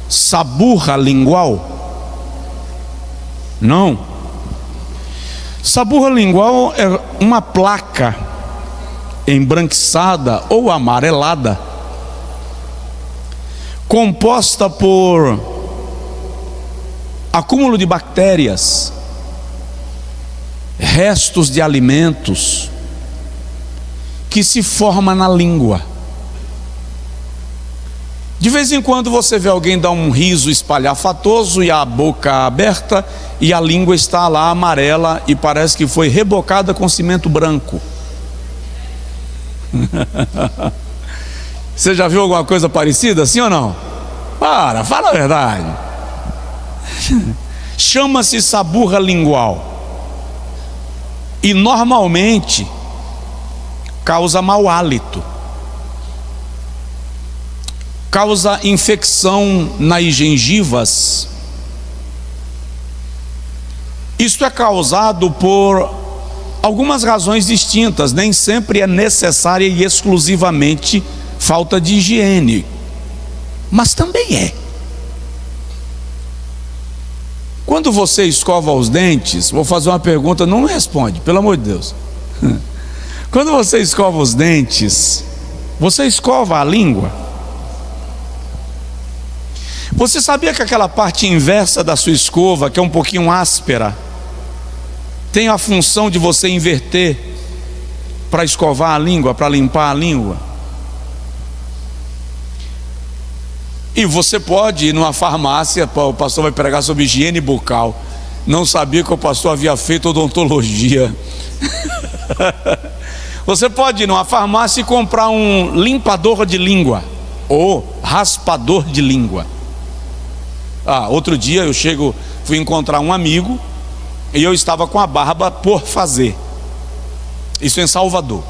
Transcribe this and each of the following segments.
saburra lingual? Não. Saburra lingual é uma placa embranquiçada ou amarelada, composta por acúmulo de bactérias, restos de alimentos, que se forma na língua. De vez em quando você vê alguém dar um riso espalhafatoso e a boca aberta e a língua está lá amarela e parece que foi rebocada com cimento branco. Você já viu alguma coisa parecida, sim ou não? Fala a verdade. Chama-se saburra lingual e normalmente causa mau hálito, causa infecção nas gengivas. Isto é causado por algumas razões distintas, nem sempre é necessária e exclusivamente falta de higiene, mas também é. Quando você escova os dentes, vou fazer uma pergunta, não responde, pelo amor de Deus. Quando você escova os dentes, você escova a língua? Você sabia que aquela parte inversa da sua escova, que é um pouquinho áspera, tem a função de você inverter para escovar a língua, para limpar a língua? E você pode ir numa farmácia, o pastor vai pregar sobre higiene bucal. Não sabia que o pastor havia feito odontologia. Você pode ir numa farmácia e comprar um limpador de língua ou raspador de língua. Outro dia fui encontrar um amigo e eu estava com a barba por fazer. Isso em Salvador.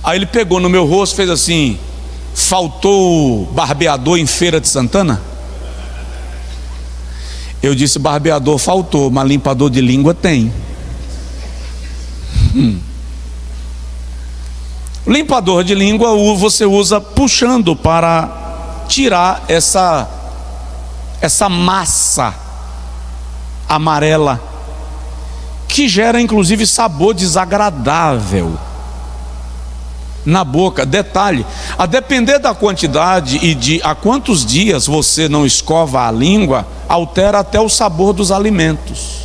Aí ele pegou no meu rosto e fez assim: faltou barbeador em Feira de Santana? Eu disse: barbeador faltou, mas limpador de língua tem. Limpador de língua você usa puxando para tirar essa massa amarela, que gera inclusive sabor desagradável na boca. Detalhe, a depender da quantidade e de há quantos dias você não escova a língua, altera até o sabor dos alimentos.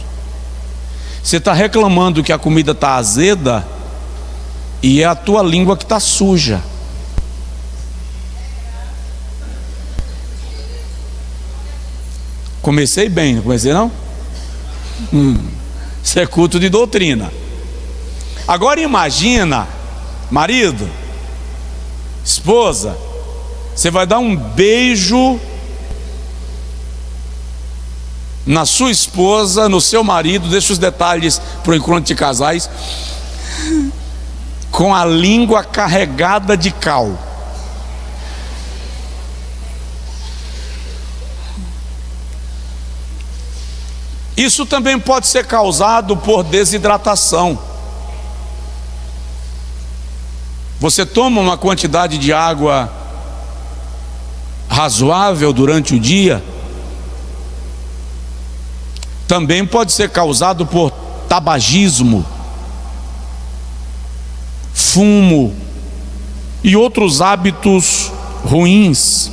Você está reclamando que a comida está azeda e é a tua língua que está suja. Comecei bem, não comecei não? Isso é culto de doutrina. Agora imagina, marido, esposa, você vai dar um beijo na sua esposa, no seu marido, deixa os detalhes para o encontro de casais, com a língua carregada de cal. Isso também pode ser causado por desidratação. Você toma uma quantidade de água razoável durante o dia, também pode ser causado por tabagismo, fumo e outros hábitos ruins.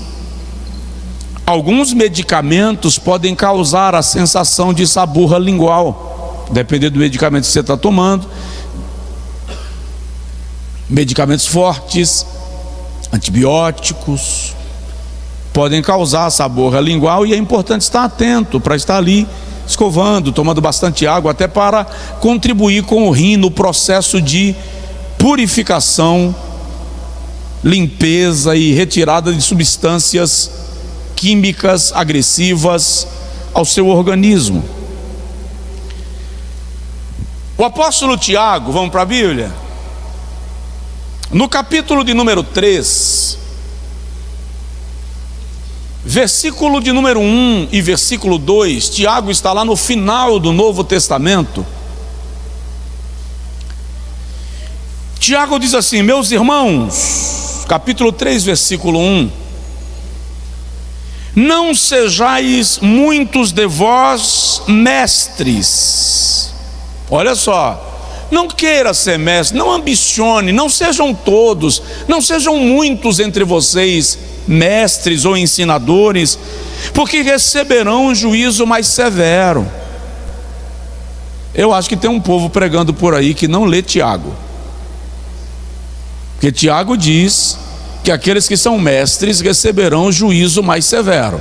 Alguns medicamentos podem causar a sensação de saburra lingual, dependendo do medicamento que você está tomando. Medicamentos fortes, antibióticos, podem causar saburra lingual, e é importante estar atento para estar ali escovando, tomando bastante água, até para contribuir com o rim no processo de purificação, limpeza e retirada de substâncias químicas agressivas ao seu organismo. O apóstolo Tiago, vamos para a Bíblia? No capítulo de número 3, versículo de número 1 e versículo 2, Tiago está lá no final do Novo Testamento. Tiago diz assim: meus irmãos, capítulo 3, versículo 1: Não sejais muitos de vós mestres. Olha só, não queira ser mestre, não ambicione, não sejam todos, não sejam muitos entre vocês mestres ou ensinadores, porque receberão um juízo mais severo. Eu acho que tem um povo pregando por aí que não lê Tiago, porque Tiago diz que aqueles que são mestres receberão um juízo mais severo.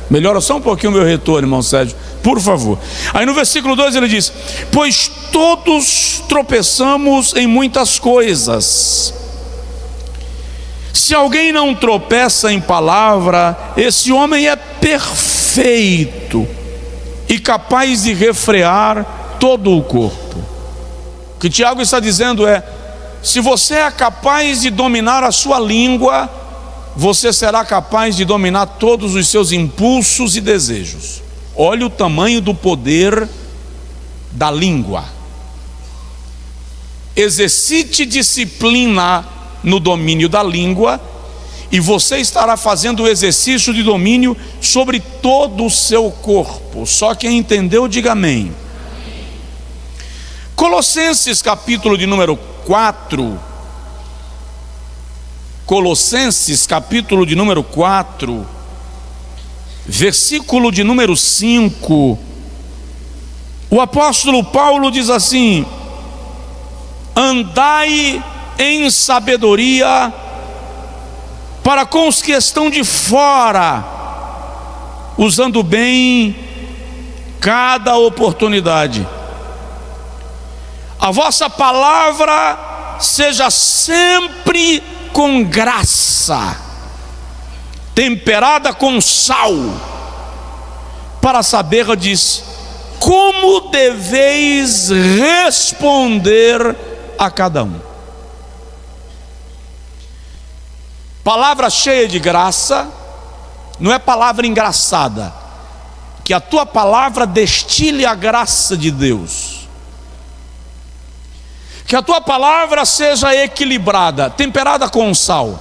Melhora só um pouquinho o meu retorno, irmão Sérgio, por favor. Aí no versículo 2 ele diz: pois todos tropeçamos em muitas coisas. Se alguém não tropeça em palavra, esse homem é perfeito e capaz de refrear todo o corpo. O que Tiago está dizendo é: se você é capaz de dominar a sua língua, você será capaz de dominar todos os seus impulsos e desejos. Olha o tamanho do poder da língua. Exercite disciplina no domínio da língua, e você estará fazendo o exercício de domínio sobre todo o seu corpo. Só quem entendeu, diga amém. Colossenses capítulo de número 4. Colossenses capítulo de número 4, versículo de número 5. O apóstolo Paulo diz assim: andai em sabedoria para com os que estão de fora, usando bem cada oportunidade. A vossa palavra seja sempre com graça, temperada com sal, para saberdes como deveis responder a cada um. Palavra cheia de graça não é palavra engraçada. Que a tua palavra destile a graça de Deus. Que a tua palavra seja equilibrada, temperada com sal,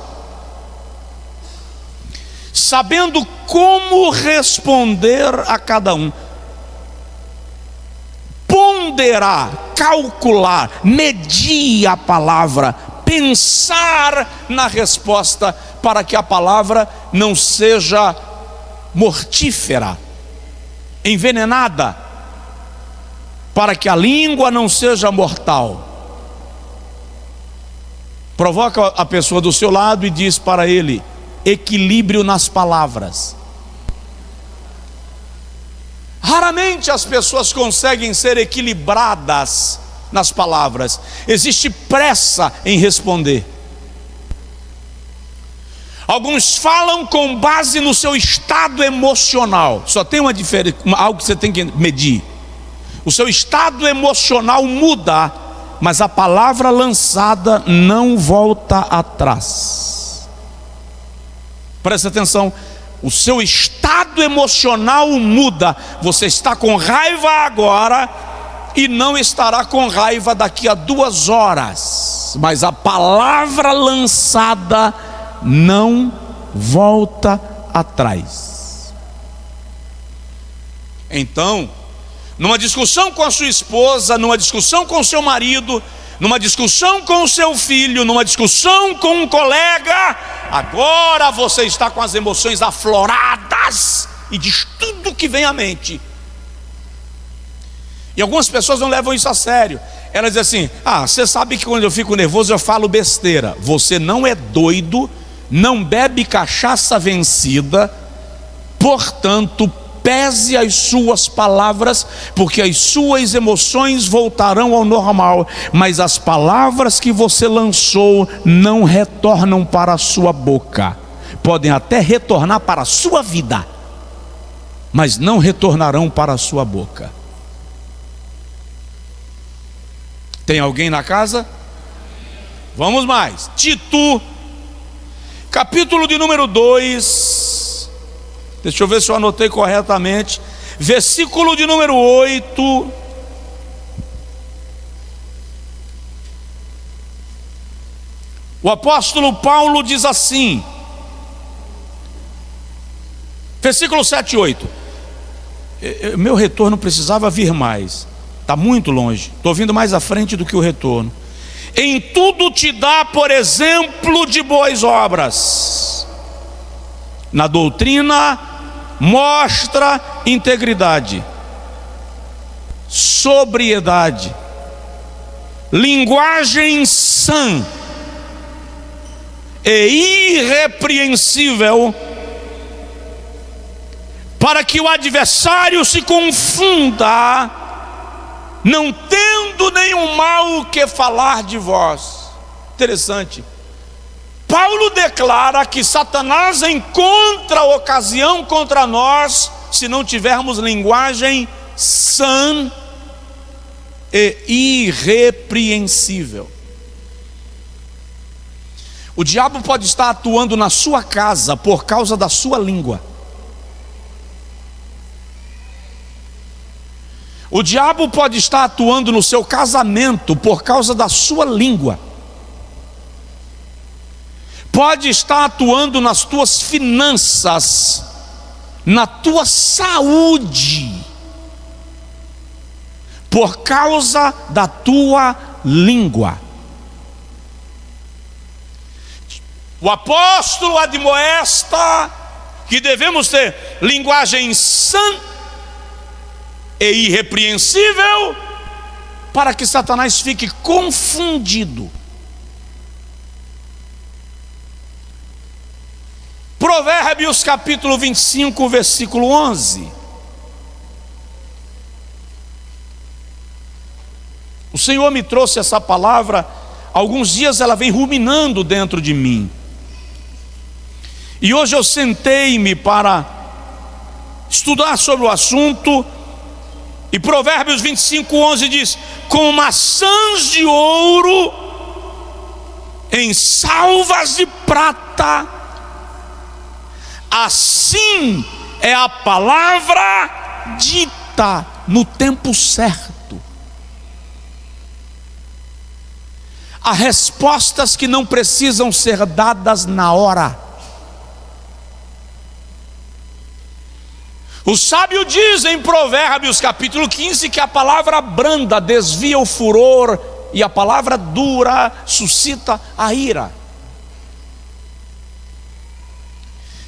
sabendo como responder a cada um. Ponderar, calcular, medir a palavra, pensar na resposta, para que a palavra não seja mortífera, envenenada, para que a língua não seja mortal. Provoca a pessoa do seu lado e diz para ele: equilíbrio nas palavras. Raramente as pessoas conseguem ser equilibradas nas palavras. Existe pressa em responder. Alguns falam com base no seu estado emocional. Só tem uma diferença, algo que você tem que medir. O seu estado emocional muda, mas a palavra lançada não volta atrás. Presta atenção. O seu estado emocional muda. Você está com raiva agora e não estará com raiva daqui a 2 horas. Mas a palavra lançada não volta atrás. Então, numa discussão com a sua esposa, numa discussão com o seu marido, numa discussão com o seu filho, numa discussão com um colega, agora você está com as emoções afloradas e diz tudo que vem à mente. E algumas pessoas não levam isso a sério. Elas dizem assim: você sabe que quando eu fico nervoso eu falo besteira. Você não é doido, não bebe cachaça vencida, portanto pese as suas palavras, porque as suas emoções voltarão ao normal, mas as palavras que você lançou não retornam para a sua boca. Podem até retornar para a sua vida, mas não retornarão para a sua boca. Tem alguém na casa? Vamos mais. Tito, capítulo de número 2. Deixa eu ver se eu anotei corretamente. Versículo de número 8. O apóstolo Paulo diz assim: Versículo 7 e 8. Meu retorno precisava vir mais, está muito longe, estou vindo mais à frente do que o retorno. Em tudo te dá por exemplo de boas obras. Na doutrina mostra integridade, sobriedade, linguagem sã e irrepreensível, para que o adversário se confunda, não tendo nenhum mal que falar de vós. Interessante. Paulo declara que Satanás encontra ocasião contra nós se não tivermos linguagem sã e irrepreensível. O diabo pode estar atuando na sua casa por causa da sua língua. O diabo pode estar atuando no seu casamento por causa da sua língua. Pode estar atuando nas tuas finanças, na tua saúde, por causa da tua língua. O apóstolo admoesta que devemos ter linguagem sã e irrepreensível, para que Satanás fique confundido. Provérbios capítulo 25, versículo 11. O Senhor me trouxe essa palavra, alguns dias ela vem ruminando dentro de mim. E hoje eu sentei-me para estudar sobre o assunto. E Provérbios 25, 11 diz: com maçãs de ouro em salvas de prata, assim é a palavra dita no tempo certo. Há respostas que não precisam ser dadas na hora. O sábio diz em Provérbios capítulo 15 que a palavra branda desvia o furor e a palavra dura suscita a ira.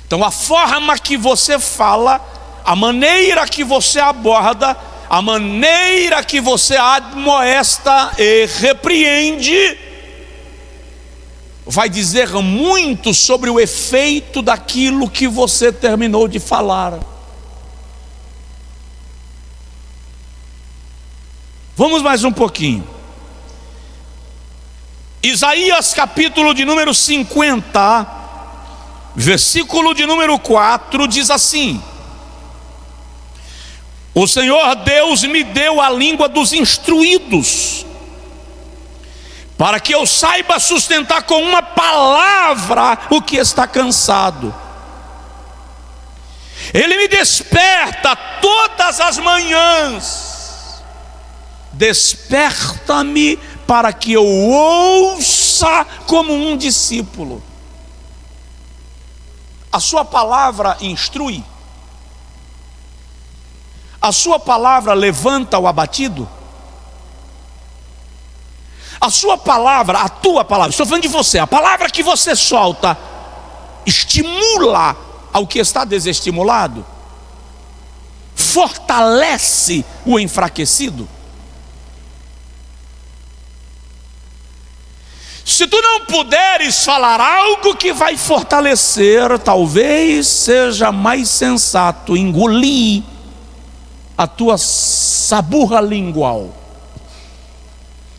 Então a forma que você fala, a maneira que você aborda, a maneira que você admoesta e repreende, vai dizer muito sobre o efeito daquilo que você terminou de falar. Vamos mais um pouquinho. Isaías capítulo de número 50, versículo de número 4, diz assim: o Senhor Deus me deu a língua dos instruídos, para que eu saiba sustentar com uma palavra o que está cansado. Ele me desperta todas as manhãs. Desperta-me para que eu ouça como um discípulo. A sua palavra instrui. A sua palavra levanta o abatido. A sua palavra, a tua palavra, estou falando de você, a palavra que você solta estimula ao que está desestimulado, fortalece o enfraquecido. Se tu não puderes falar algo que vai fortalecer, talvez seja mais sensato engolir a tua saburra lingual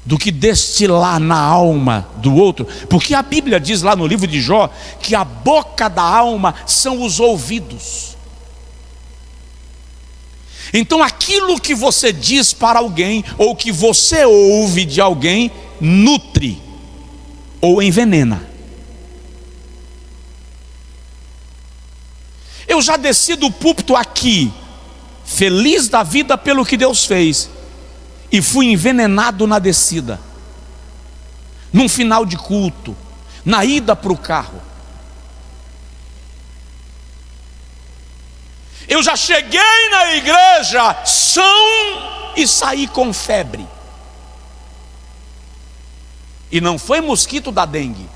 do que destilar na alma do outro, porque a Bíblia diz lá no livro de Jó que a boca da alma são os ouvidos. Então aquilo que você diz para alguém, ou que você ouve de alguém, nutre ou envenena. Eu já desci do púlpito aqui, feliz da vida pelo que Deus fez, e fui envenenado na descida, num final de culto, na ida para o carro. Eu já cheguei na igreja são e saí com febre. E não foi mosquito da dengue,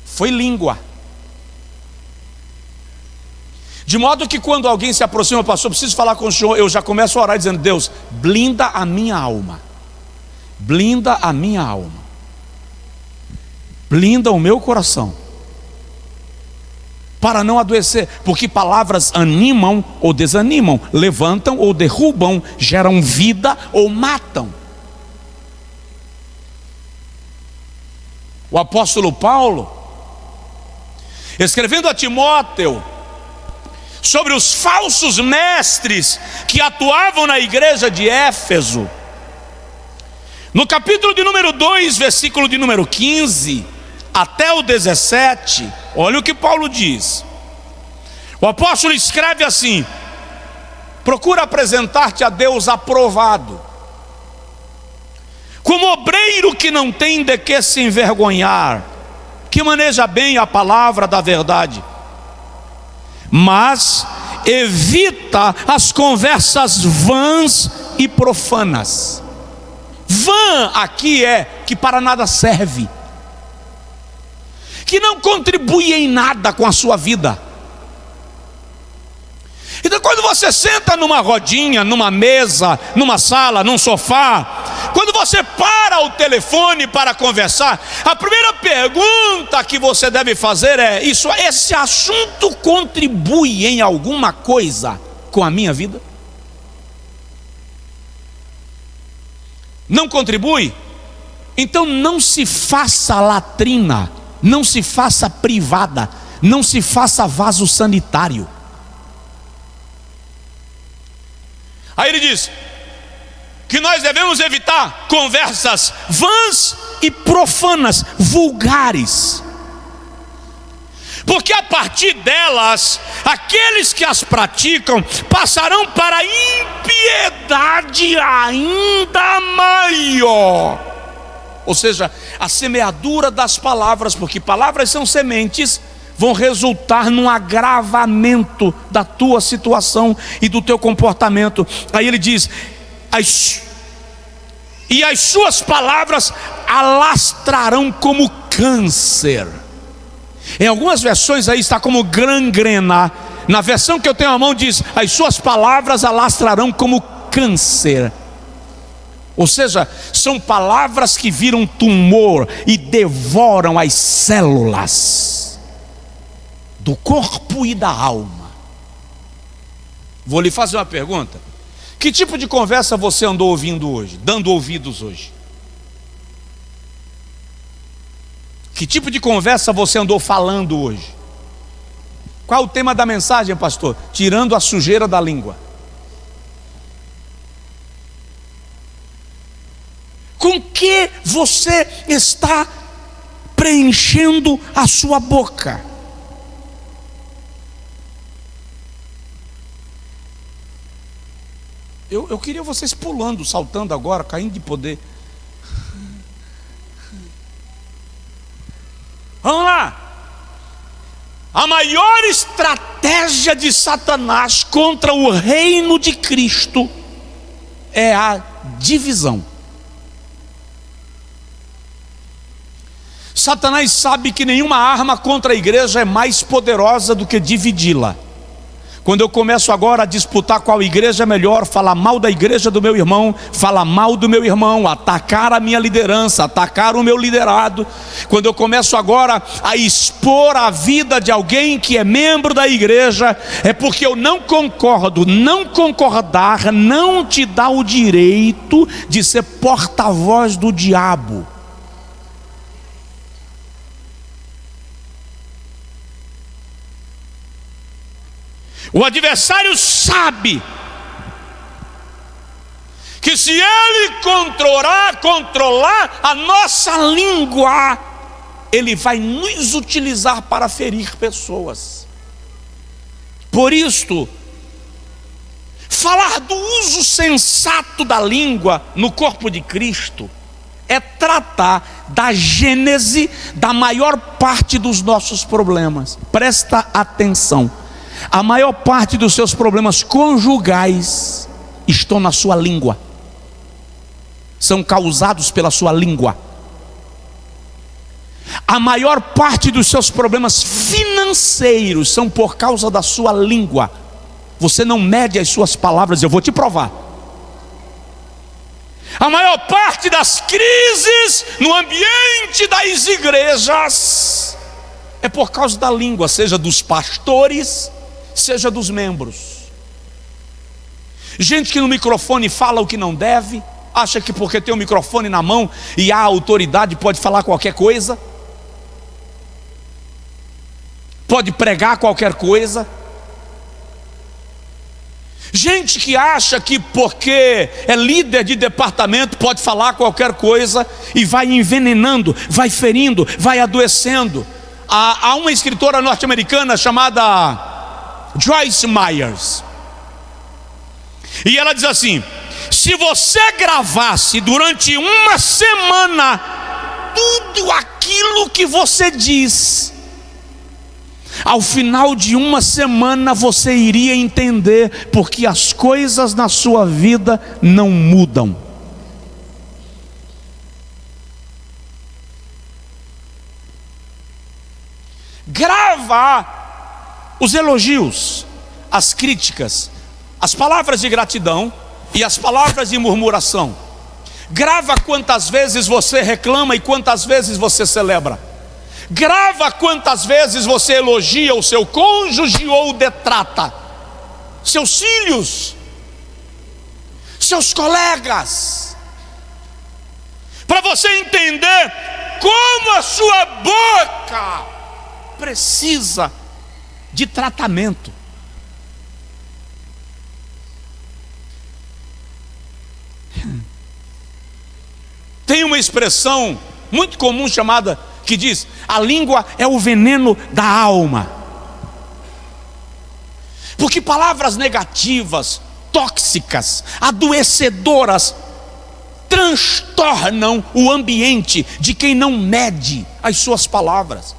foi língua. De modo que quando alguém se aproxima, pastor, preciso falar com o senhor, eu já começo a orar dizendo: Deus, blinda a minha alma, blinda a minha alma, blinda o meu coração, para não adoecer, porque palavras animam ou desanimam, levantam ou derrubam, geram vida ou matam. O apóstolo Paulo, escrevendo a Timóteo sobre os falsos mestres que atuavam na igreja de Éfeso, no capítulo de número 2, versículo de número 15 até o 17, olha o que Paulo diz. O apóstolo escreve assim: procura apresentar-te a Deus aprovado, como obreiro que não tem de que se envergonhar, que maneja bem a palavra da verdade, mas evita as conversas vãs e profanas. Vã aqui é que para nada serve, que não contribui em nada com a sua vida. Então, quando você senta numa rodinha, numa mesa, numa sala, num sofá, quando você para o telefone para conversar, a primeira pergunta que você deve fazer é: esse assunto contribui em alguma coisa com a minha vida? Não contribui? Então não se faça latrina, não se faça privada, não se faça vaso sanitário. Aí ele diz que nós devemos evitar conversas vãs e profanas, vulgares, porque a partir delas, aqueles que as praticam passarão para a impiedade ainda maior. Ou seja, a semeadura das palavras, porque palavras são sementes, vão resultar num agravamento da tua situação e do teu comportamento. Aí ele diz: e as suas palavras alastrarão como câncer. Em algumas versões aí está como gangrena. Na versão que eu tenho à mão diz: as suas palavras alastrarão como câncer. Ou seja, são palavras que viram tumor e devoram as células do corpo e da alma. Vou lhe fazer uma pergunta: que tipo de conversa você andou ouvindo hoje, dando ouvidos hoje? Que tipo de conversa você andou falando hoje? Qual é o tema da mensagem, pastor? Tirando a sujeira da língua. Com que você está preenchendo a sua boca? Eu queria vocês pulando, saltando agora, caindo de poder. Vamos lá. A maior estratégia de Satanás contra o reino de Cristo é a divisão. Satanás sabe que nenhuma arma contra a igreja é mais poderosa do que dividi-la. Quando eu começo agora a disputar qual igreja é melhor, falar mal da igreja do meu irmão, falar mal do meu irmão, atacar a minha liderança, atacar o meu liderado, quando eu começo agora a expor a vida de alguém que é membro da igreja, é porque eu não concordo. Não concordar não te dá o direito de ser porta-voz do diabo. O adversário sabe que se ele controlar a nossa língua, ele vai nos utilizar para ferir pessoas. Por isto, falar do uso sensato da língua no corpo de Cristo é tratar da gênese da maior parte dos nossos problemas. Presta atenção. A maior parte dos seus problemas conjugais estão na sua língua, são causados pela sua língua. A maior parte dos seus problemas financeiros são por causa da sua língua. Você não mede as suas palavras, eu vou te provar. A maior parte das crises no ambiente das igrejas é por causa da língua, seja dos pastores, seja dos membros. Gente que no microfone fala o que não deve, acha que porque tem o microfone na mão e há autoridade pode falar qualquer coisa, pode pregar qualquer coisa. Gente que acha que porque é líder de departamento pode falar qualquer coisa e vai envenenando, vai ferindo, vai adoecendo. Há uma escritora norte-americana chamada Joyce Myers, e ela diz assim: se você gravasse durante uma semana tudo aquilo que você diz, ao final de uma semana você iria entender porque as coisas na sua vida não mudam. Grava os elogios, as críticas, as palavras de gratidão e as palavras de murmuração. Grava quantas vezes você reclama e quantas vezes você celebra. Grava quantas vezes você elogia o seu cônjuge ou o detrata, seus filhos, seus colegas, para você entender como a sua boca precisa de tratamento. Tem uma expressão muito comum chamada, que diz: a língua é o veneno da alma. Porque palavras negativas, tóxicas, adoecedoras, transtornam o ambiente de quem não mede as suas palavras.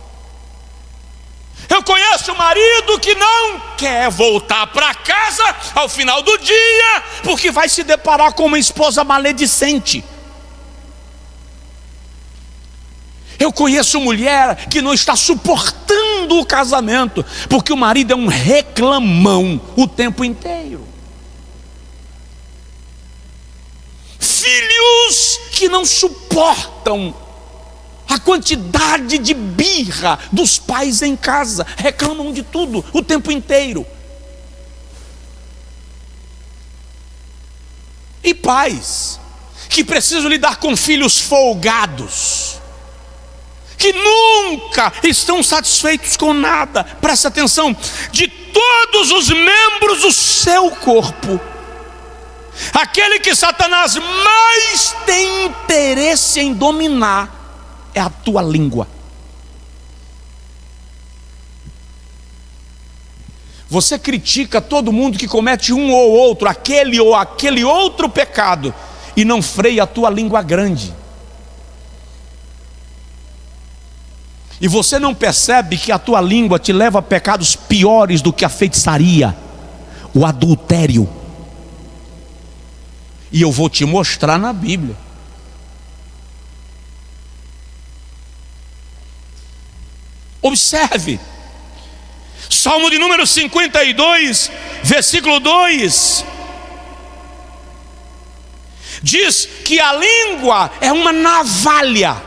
Eu conheço um marido que não quer voltar para casa ao final do dia, porque vai se deparar com uma esposa maledicente. Eu conheço mulher que não está suportando o casamento, porque o marido é um reclamão o tempo inteiro. Filhos que não suportam a quantidade de birra dos pais em casa, reclamam de tudo o tempo inteiro. E pais que precisam lidar com filhos folgados, que nunca estão satisfeitos com nada. Presta atenção: de todos os membros do seu corpo, aquele que Satanás mais tem interesse em dominar é a tua língua. Você critica todo mundo que comete um ou outro, aquele ou aquele outro pecado, e não freia a tua língua grande. E você não percebe que a tua língua te leva a pecados piores do que a feitiçaria, o adultério. E eu vou te mostrar na Bíblia. Observe, Salmo de número 52, versículo 2, diz que a língua é uma navalha.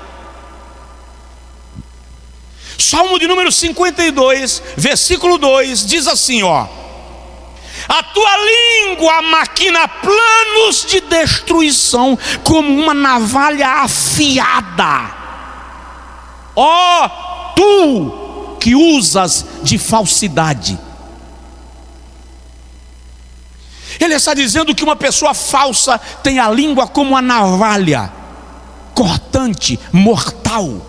Salmo de número 52, versículo 2, diz assim, ó: a tua língua maquina planos de destruição como uma navalha afiada. Ó, tu que usas de falsidade. Ele está dizendo que uma pessoa falsa tem a língua como uma navalha cortante, mortal.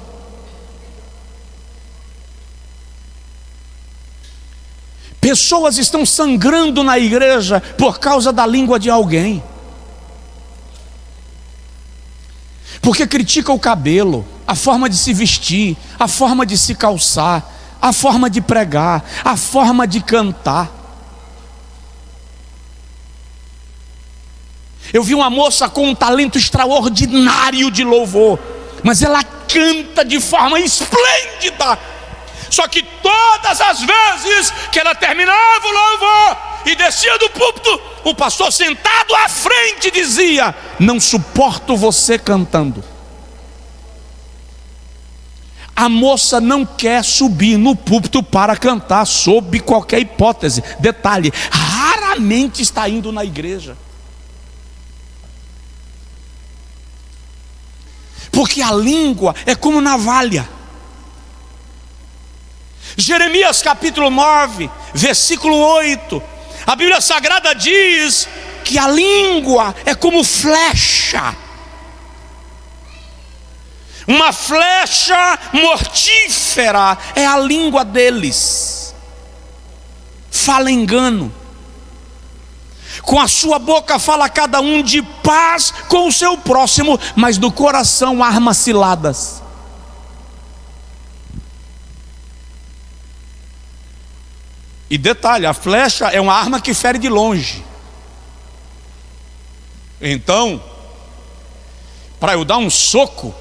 Pessoas estão sangrando na igreja por causa da língua de alguém, porque critica o cabelo, a forma de se vestir, a forma de se calçar, a forma de pregar, a forma de cantar. Eu vi uma moça com um talento extraordinário de louvor, mas ela canta de forma esplêndida. Só que todas as vezes que ela terminava o louvor e descia do púlpito, o pastor sentado à frente dizia: não suporto você cantando. A moça não quer subir no púlpito para cantar, sob qualquer hipótese. Detalhe, raramente está indo na igreja. Porque a língua é como navalha. Jeremias capítulo 9, versículo 8, a Bíblia Sagrada diz que a língua é como flecha, uma flecha mortífera é a língua deles. Fala engano, com a sua boca fala cada um de paz com o seu próximo, mas do coração arma ciladas. E detalhe, a flecha é uma arma que fere de longe. Então, para eu dar um soco,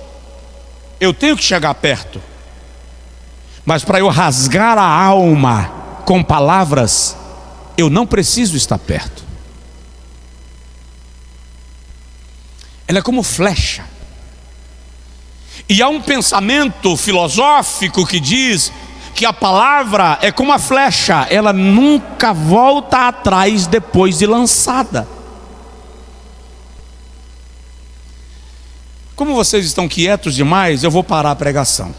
eu tenho que chegar perto. Mas para eu rasgar a alma com palavras, eu não preciso estar perto. Ela é como flecha. E há um pensamento filosófico que diz que a palavra é como a flecha, ela nunca volta atrás depois de lançada. Como vocês estão quietos demais, eu vou parar a pregação.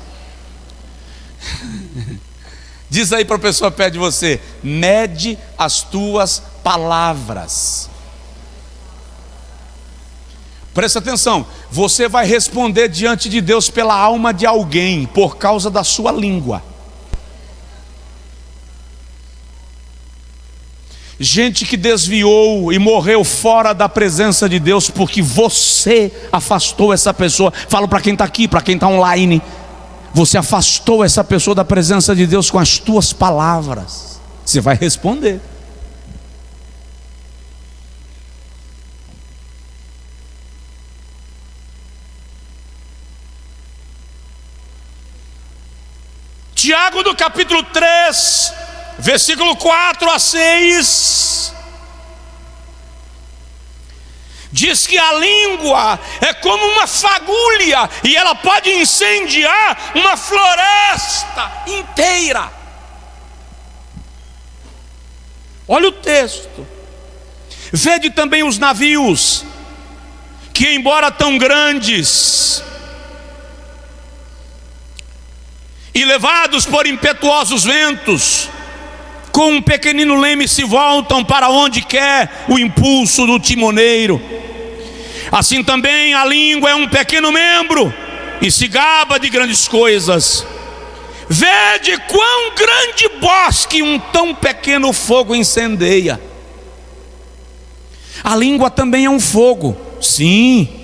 Diz aí para a pessoa perto de você: mede as tuas palavras. Presta atenção, você vai responder diante de Deus pela alma de alguém, por causa da sua língua. Gente que desviou e morreu fora da presença de Deus porque você afastou essa pessoa. Falo para quem está aqui, para quem está online. Você afastou essa pessoa da presença de Deus com as tuas palavras. Você vai responder. Tiago do capítulo 3, versículo 4 a 6, diz que a língua é como uma fagulha e ela pode incendiar uma floresta inteira. Olha o texto. Vede também os navios, que embora tão grandes e levados por impetuosos ventos, com um pequenino leme se voltam para onde quer o impulso do timoneiro. Assim também a língua é um pequeno membro e se gaba de grandes coisas. Vede quão grande bosque um tão pequeno fogo incendeia. A língua também é um fogo, sim.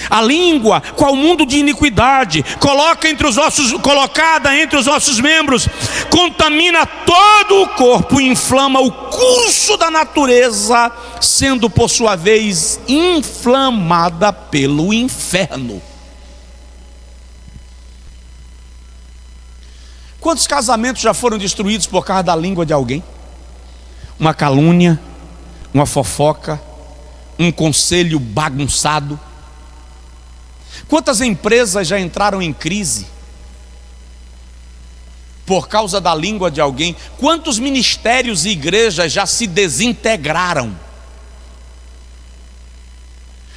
A língua, qual mundo de iniquidade, colocada entre os nossos membros, contamina todo o corpo, inflama o curso da natureza, sendo por sua vez inflamada pelo inferno. Quantos casamentos já foram destruídos por causa da língua de alguém? Uma calúnia, uma fofoca, um conselho bagunçado. Quantas empresas já entraram em crise por causa da língua de alguém? Quantos ministérios e igrejas já se desintegraram?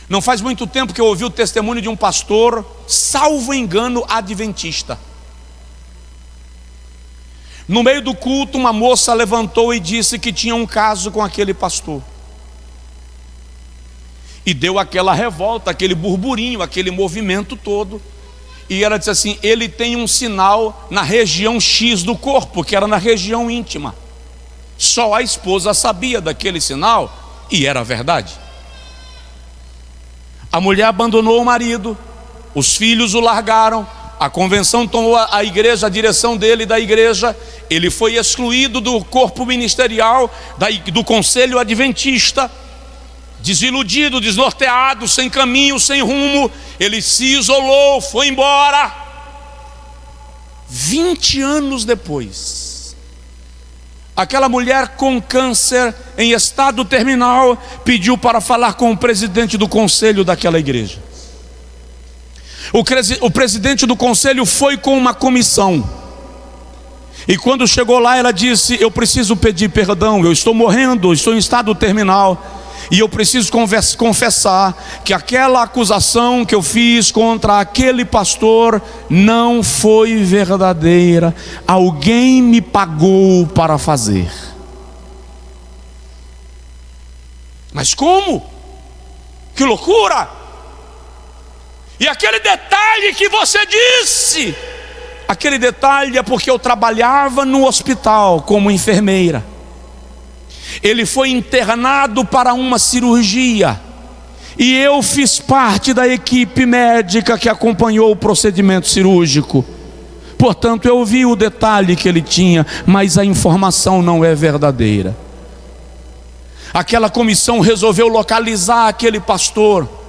Não faz muito tempo que eu ouvi o testemunho de um pastor, salvo engano, adventista. No meio do culto, uma moça levantou e disse que tinha um caso com aquele pastor. E deu aquela revolta, aquele burburinho, aquele movimento todo. E ela disse assim: ele tem um sinal na região X do corpo, que era na região íntima. Só a esposa sabia daquele sinal, e era verdade. A mulher abandonou o marido, os filhos o largaram, A convenção tomou a igreja, a direção dele da igreja. Ele foi excluído do corpo ministerial, do conselho adventista. Desiludido, desnorteado, sem caminho, sem rumo, ele se isolou, foi embora. 20 anos depois, aquela mulher com câncer em estado terminal pediu para falar com o presidente do conselho daquela igreja. O presidente do conselho foi com uma comissão, e quando chegou lá ela disse: eu preciso pedir perdão, eu estou morrendo, estou em estado terminal, e eu preciso confessar que aquela acusação que eu fiz contra aquele pastor não foi verdadeira. Alguém me pagou para fazer. Mas como? Que loucura! E aquele detalhe que você disse, aquele detalhe é porque eu trabalhava no hospital como enfermeira. Ele foi internado para uma cirurgia, e eu fiz parte da equipe médica que acompanhou o procedimento cirúrgico. Portanto, eu vi o detalhe que ele tinha, mas a informação não é verdadeira. Aquela comissão resolveu localizar aquele pastor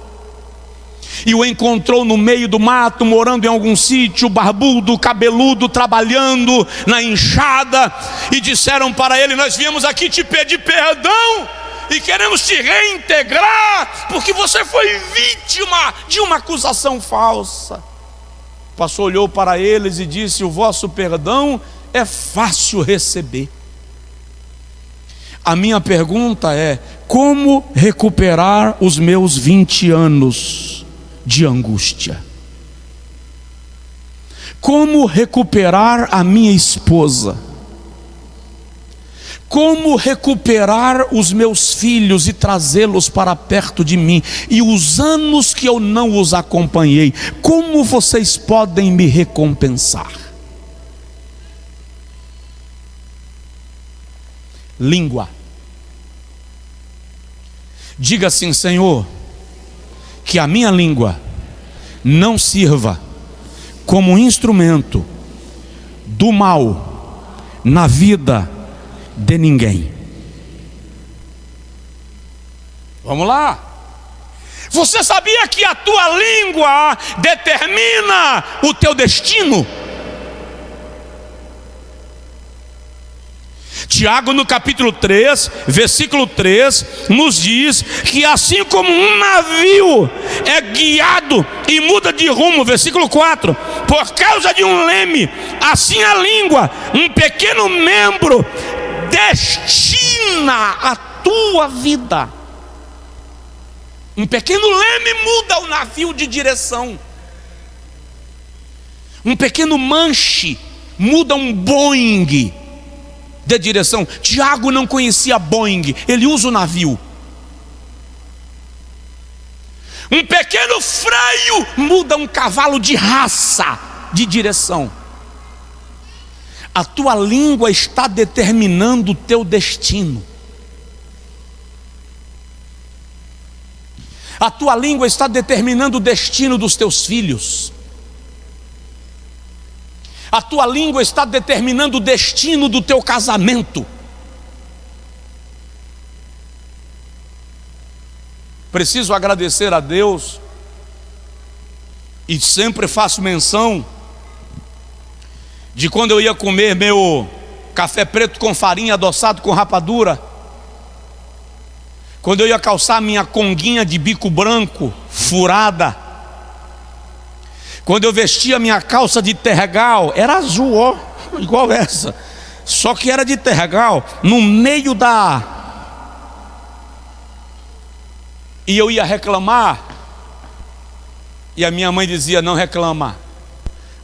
e o encontrou no meio do mato, morando em algum sítio, barbudo, cabeludo, trabalhando na enxada, e disseram para ele: nós viemos aqui te pedir perdão e queremos te reintegrar, porque você foi vítima de uma acusação falsa. O pastor olhou para eles e disse: o vosso perdão é fácil receber. A minha pergunta é: como recuperar os meus 20 anos de angústia? Como recuperar a minha esposa? Como recuperar os meus filhos e trazê-los para perto de mim? E os anos que eu não os acompanhei, como vocês podem me recompensar? Língua. Diga assim: Senhor, que a minha língua não sirva como instrumento do mal na vida de ninguém. Vamos lá. Você sabia que a tua língua determina o teu destino? Tiago, no capítulo 3, versículo 3, nos diz que assim como um navio é guiado e muda de rumo, versículo 4, por causa de um leme, assim a língua, um pequeno membro, destina a tua vida. Um pequeno leme muda o navio de direção. Um pequeno manche muda um Boeing de direção. Tiago não conhecia Boeing, ele usa o navio. Um pequeno freio muda um cavalo de raça de direção. A tua língua está determinando o teu destino. A tua língua está determinando o destino dos teus filhos. A tua língua está determinando o destino do teu casamento. Preciso agradecer a Deus, e sempre faço menção de quando eu ia comer meu café preto com farinha adoçado com rapadura, quando eu ia calçar minha conguinha de bico branco furada, quando eu vestia minha calça de tergal, era azul, ó, igual essa, só que era de tergal, no meio e eu ia reclamar, e a minha mãe dizia: não reclama,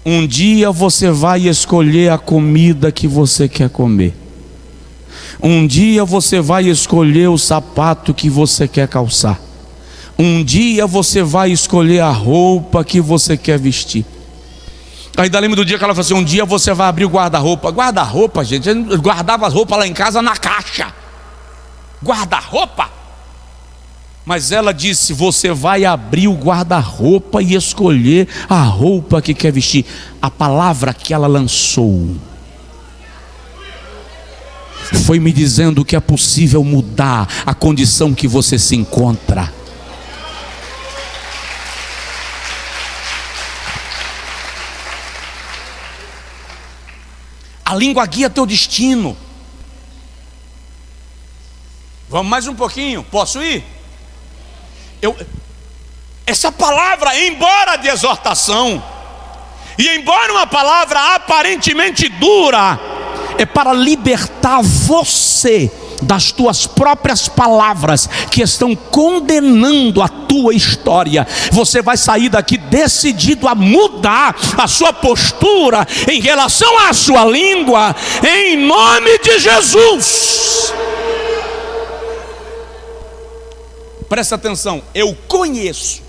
um dia você vai escolher a comida que você quer comer, um dia você vai escolher o sapato que você quer calçar, um dia você vai escolher a roupa que você quer vestir. Aí lembro do dia que ela falou assim: um dia você vai abrir o guarda-roupa. Guarda-roupa, gente, eu guardava as roupas lá em casa na caixa. Guarda-roupa. Mas ela disse: você vai abrir o guarda-roupa e escolher a roupa que quer vestir. A palavra que ela lançou foi me dizendo que é possível mudar a condição que você se encontra. A língua guia teu destino. Vamos mais um pouquinho, posso ir? Essa palavra, embora de exortação, e embora uma palavra aparentemente dura, é para libertar você das tuas próprias palavras que estão condenando a tua história. Você vai sair daqui decidido a mudar a sua postura em relação à sua língua, em nome de Jesus. Presta atenção, eu conheço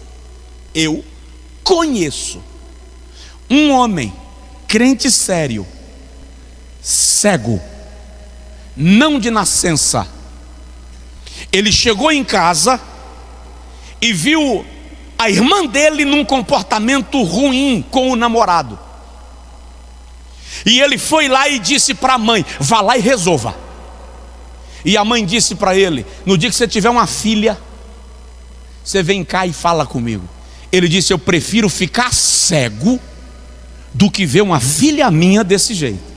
um homem, crente sério, cego, não de nascença. Ele chegou em casa e viu a irmã dele num comportamento ruim com o namorado. E ele foi lá e disse para a mãe: vá lá e resolva. E a mãe disse para ele: no dia que você tiver uma filha, você vem cá e fala comigo. Ele disse: eu prefiro ficar cego do que ver uma filha minha desse jeito.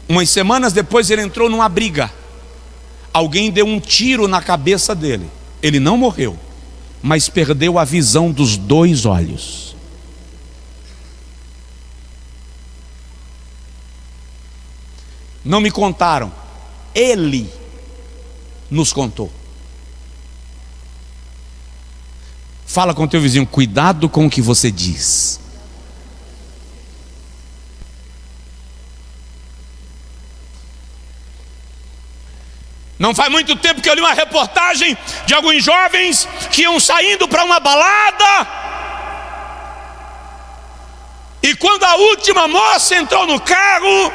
Umas semanas depois ele entrou numa briga. Alguém deu um tiro na cabeça dele. Ele não morreu, mas perdeu a visão dos 2 olhos. Não me contaram, ele nos contou. Fala com teu vizinho: cuidado com o que você diz. Não faz muito tempo que eu li uma reportagem de alguns jovens que iam saindo para uma balada, e quando a última moça entrou no carro,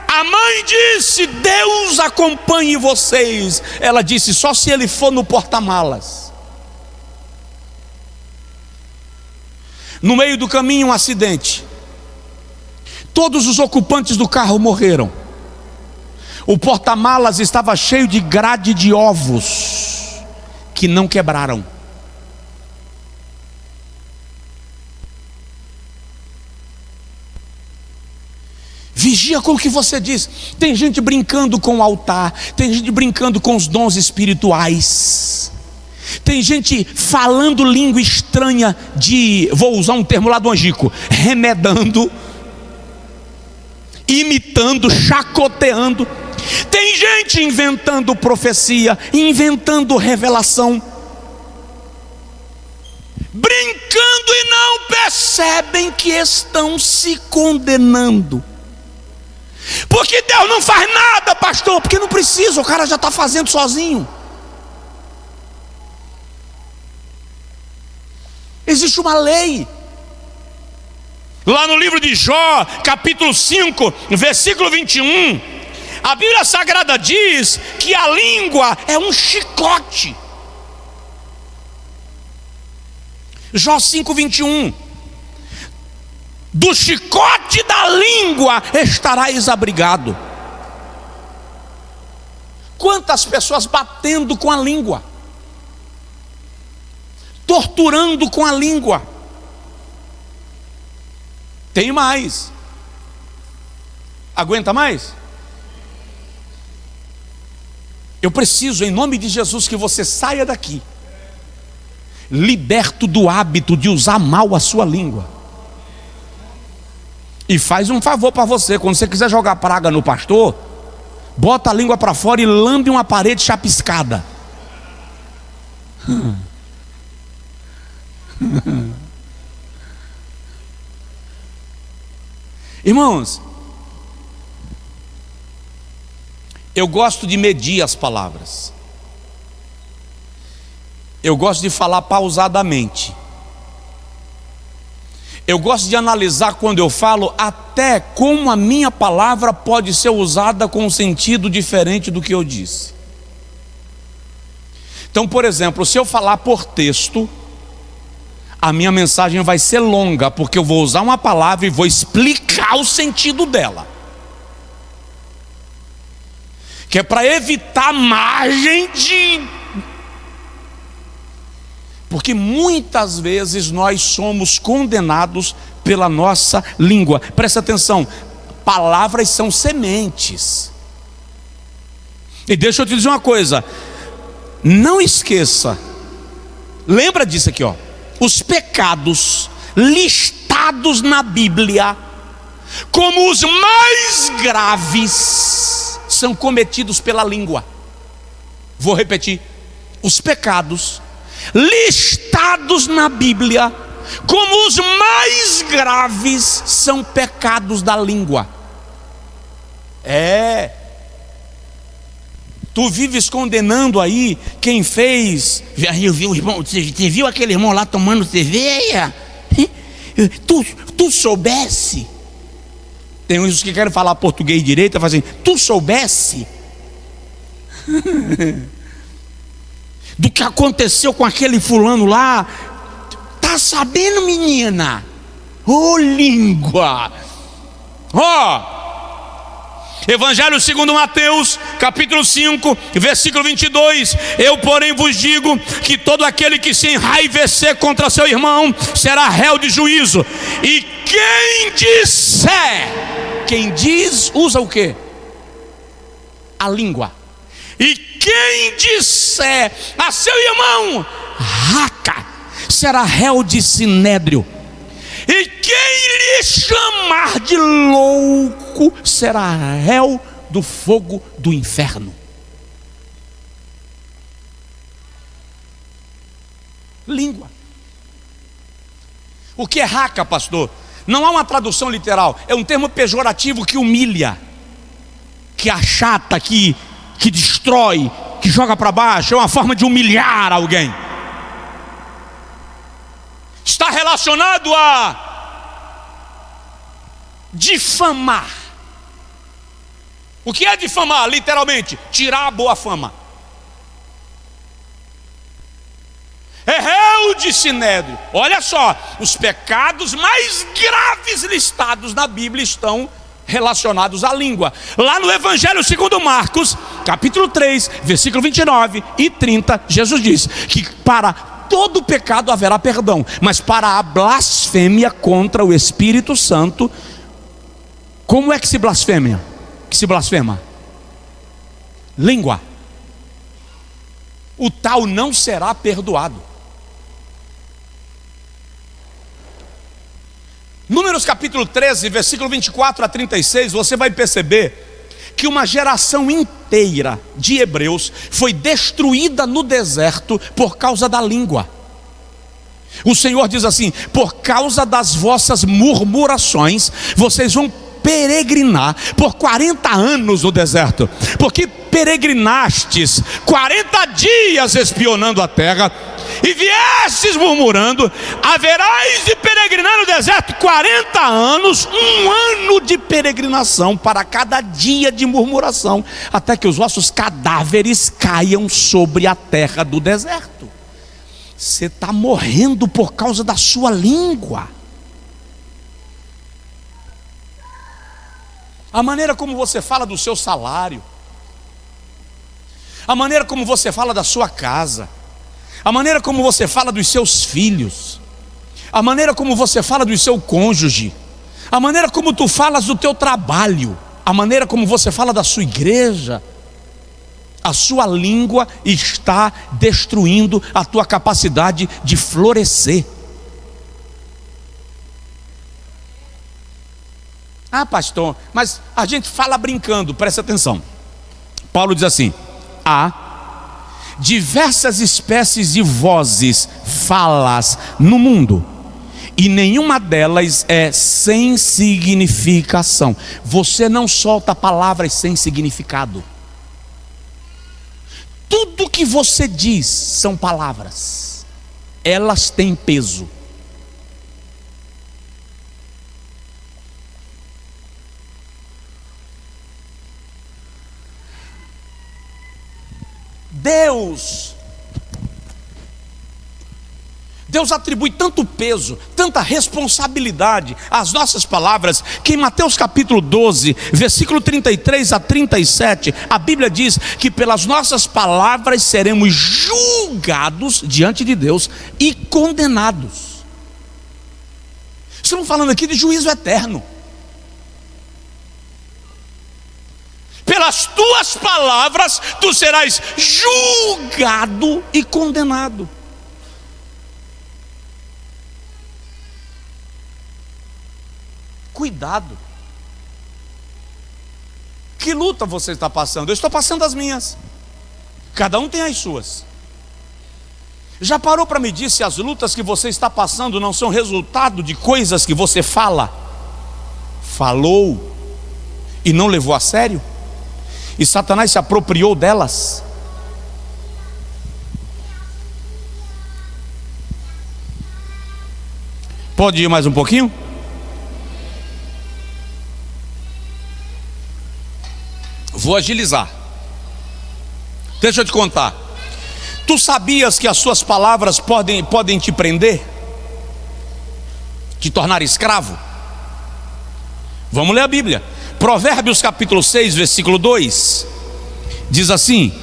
a mãe disse: Deus acompanhe vocês. Ela disse: só se ele for no porta-malas. No meio do caminho, um acidente. Todos os ocupantes do carro morreram. O porta-malas estava cheio de grade de ovos que não quebraram. Vigia com o que você diz. Tem gente brincando com o altar, tem gente brincando com os dons espirituais, tem gente falando língua estranha vou usar um termo lá do Angico, remedando, imitando, chacoteando. Tem gente inventando profecia, inventando revelação, brincando, e não percebem que estão se condenando. Porque Deus não faz nada, pastor, porque não precisa, o cara já está fazendo sozinho. Existe uma lei. Lá no livro de Jó, capítulo 5, versículo 21, a Bíblia Sagrada diz que a língua é um chicote. Jó 5, 21. Do chicote da língua estarás abrigado. Quantas pessoas batendo com a língua, torturando com a língua. Tem mais. Aguenta mais? Eu preciso, em nome de Jesus, que você saia daqui liberto do hábito de usar mal a sua língua. E faz um favor para você: quando você quiser jogar praga no pastor, bota a língua para fora e lambe uma parede chapiscada. Irmãos, eu gosto de medir as palavras. Eu gosto de falar pausadamente. Eu gosto de analisar quando eu falo até como a minha palavra pode ser usada com um sentido diferente do que eu disse. Então, por exemplo, se eu falar por texto, a minha mensagem vai ser longa, porque eu vou usar uma palavra e vou explicar o sentido dela, que é para evitar margem de... Porque muitas vezes nós somos condenados pela nossa língua. Presta atenção, palavras são sementes. E deixa eu te dizer uma coisa, não esqueça, lembra disso aqui, ó. Os pecados listados na Bíblia como os mais graves são cometidos pela língua. Vou repetir, os pecados listados na Bíblia como os mais graves são pecados da língua. Tu vives condenando aí quem fez. Eu vi o irmão, você viu aquele irmão lá tomando cerveja? Tu soubesse? Tem uns que querem falar português direito, fazem, tu soubesse do que aconteceu com aquele fulano lá? Tá sabendo, menina? Ô língua! Evangelho segundo Mateus, capítulo 5, versículo 22. Eu, porém, vos digo que todo aquele que se enraivecer contra seu irmão será réu de juízo. E quem disser, quem diz, usa o quê? A língua. E quem disser a seu irmão, raca, será réu de sinédrio. E quem lhe chamar de louco será réu do fogo do inferno. Língua. O que é raca, pastor? Não há uma tradução literal, é um termo pejorativo que humilha, que achata, que destrói, que joga para baixo, é uma forma de humilhar alguém. Está relacionado a difamar. O que é difamar? Literalmente, tirar a boa fama. É réu de sinédrio. Olha só, os pecados mais graves listados na Bíblia estão relacionados à língua. Lá no Evangelho segundo Marcos, capítulo 3, versículo 29 e 30, Jesus diz que para todo pecado haverá perdão, mas para a blasfêmia contra o Espírito Santo, como é que se blasfema? Língua. O tal não será perdoado. Números capítulo 13, versículo 24 a 36, você vai perceber que uma geração inteira de hebreus foi destruída no deserto por causa da língua. O Senhor diz assim: por causa das vossas murmurações, vocês vão peregrinar por 40 anos no deserto, porque peregrinastes 40 dias espionando a terra, e viestes murmurando, haverás de peregrinar no deserto 40 anos, um ano de peregrinação para cada dia de murmuração, até que os vossos cadáveres caiam sobre a terra do deserto. Você está morrendo por causa da sua língua. A maneira como você fala do seu salário, a maneira como você fala da sua casa, a maneira como você fala dos seus filhos, a maneira como você fala do seu cônjuge, a maneira como tu falas do teu trabalho, a maneira como você fala da sua igreja, a sua língua está destruindo a tua capacidade de florescer. Ah, pastor, mas a gente fala brincando. Presta atenção. Paulo diz assim: há diversas espécies de vozes falas no mundo, e nenhuma delas é sem significação. Você não solta palavras sem significado. Tudo que você diz são palavras, elas têm peso. Deus Deus atribui tanto peso, tanta responsabilidade às nossas palavras, que em Mateus capítulo 12, versículo 33 a 37, a Bíblia diz que pelas nossas palavras seremos julgados diante de Deus e condenados. Estamos falando aqui de juízo eterno. Pelas tuas palavras tu serás julgado e condenado. Cuidado. Que luta você está passando? Eu estou passando as minhas. Cada um tem as suas. Já parou para medir se as lutas que você está passando não são resultado de coisas que você falou e não levou a sério? E Satanás se apropriou delas? Pode ir mais um pouquinho? Vou agilizar. Deixa eu te contar. Tu sabias que as suas palavras podem te prender? Te tornar escravo? Vamos ler a Bíblia. Provérbios capítulo 6, versículo 2. Diz assim: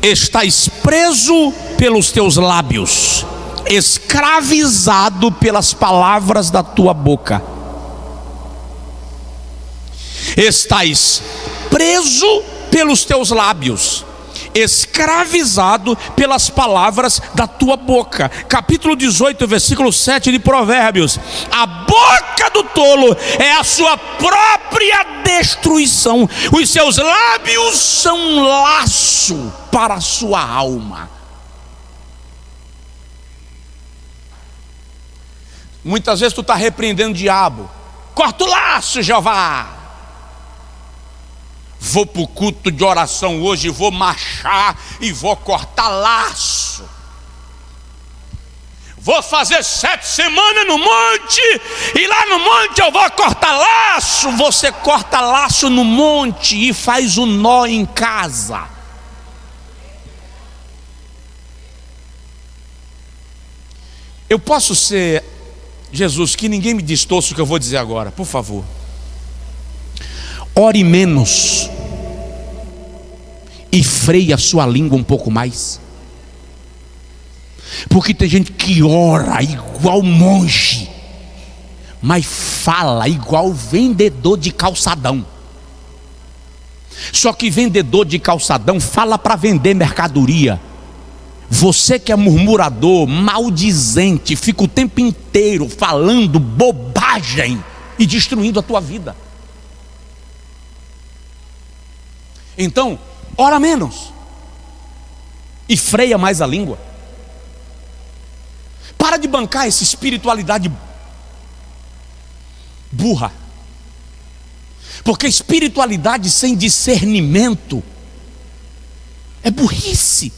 estás preso pelos teus lábios, escravizado pelas palavras da tua boca. Estás preso pelos teus lábios, escravizado pelas palavras da tua boca. Capítulo 18, versículo 7 de Provérbios: a boca do tolo é a sua própria destruição, os seus lábios são um laço para a sua alma. Muitas vezes tu está repreendendo o diabo: corta o laço, Jeová. Vou para o culto de oração hoje, vou marchar e vou cortar laço. Vou fazer 7 semanas no monte, e lá no monte eu vou cortar laço. Você corta laço no monte e faz o nó em casa. Eu posso ser, Jesus, que ninguém me distorça o que eu vou dizer agora, por favor. Ore menos e freie a sua língua um pouco mais. Porque tem gente que ora igual monge, mas fala igual vendedor de calçadão. Só que vendedor de calçadão fala para vender mercadoria. Você que é murmurador, maldizente, fica o tempo inteiro falando bobagem e destruindo a tua vida. Então, ora menos e freia mais a língua. Para de bancar essa espiritualidade burra. Porque espiritualidade sem discernimento é burrice.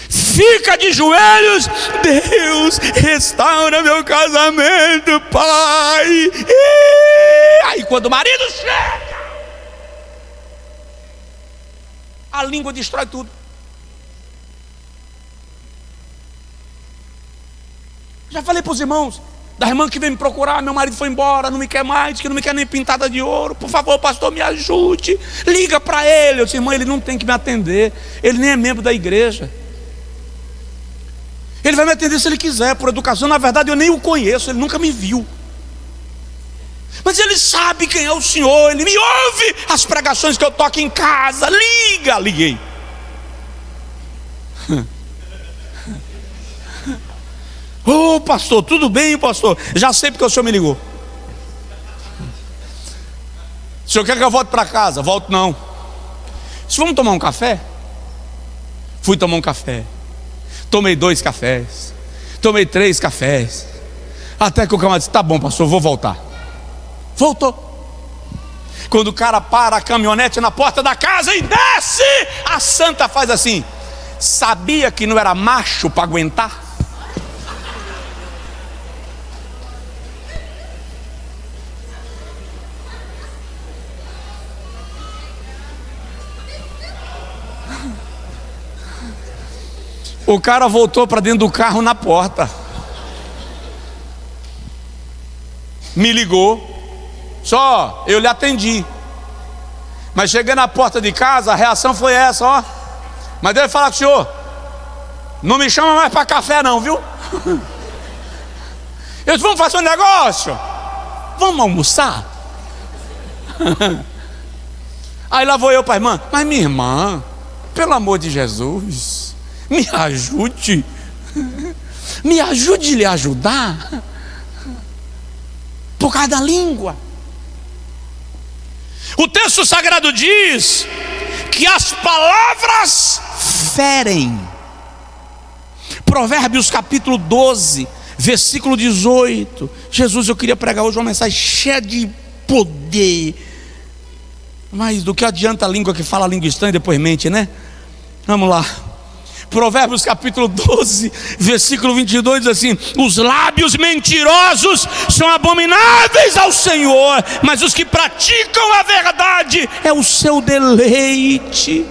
Fica de joelhos: Deus, restaura meu casamento, Pai. Aí quando o marido chega, a língua destrói tudo. Já falei para os irmãos, da irmã que veio me procurar: meu marido foi embora, não me quer mais, que não me quer nem pintada de ouro, por favor, pastor, me ajude. Liga para ele. Eu disse: irmã, ele não tem que me atender, ele nem é membro da igreja. Ele vai me atender se ele quiser, por educação. Na verdade eu nem o conheço, ele nunca me viu. Mas ele sabe quem é o Senhor, ele me ouve as pregações que eu toco em casa. Liga, liguei. Ô pastor, tudo bem, pastor? Já sei porque o senhor me ligou. O senhor quer que eu volte para casa? Volto não. Se vamos tomar um café? Fui tomar um café. Tomei 2 cafés. Tomei 3 cafés. Até que o camarada disse: tá bom, pastor, vou voltar. Voltou. Quando o cara para a caminhonete na porta da casa e desce, a santa faz assim: sabia que não era macho para aguentar? O cara voltou para dentro do carro na porta. Me ligou. Só, eu lhe atendi. Mas cheguei na porta de casa, a reação foi essa, ó. Mas deve falar com o senhor: não me chama mais para café não, viu? Eu disse: vamos fazer um negócio? Vamos almoçar? Aí lá vou eu para a irmã: mas minha irmã, pelo amor de Jesus, me ajude. Me ajude a lhe ajudar. Por causa da língua. O texto sagrado diz que as palavras ferem. Provérbios capítulo 12, versículo 18. Jesus, eu queria pregar hoje uma mensagem cheia de poder. Mas do que adianta a língua que fala a língua estranha e depois mente, né? Vamos lá. Provérbios capítulo 12, versículo 22 diz assim: os lábios mentirosos são abomináveis ao Senhor, mas os que praticam a verdade é o seu deleite.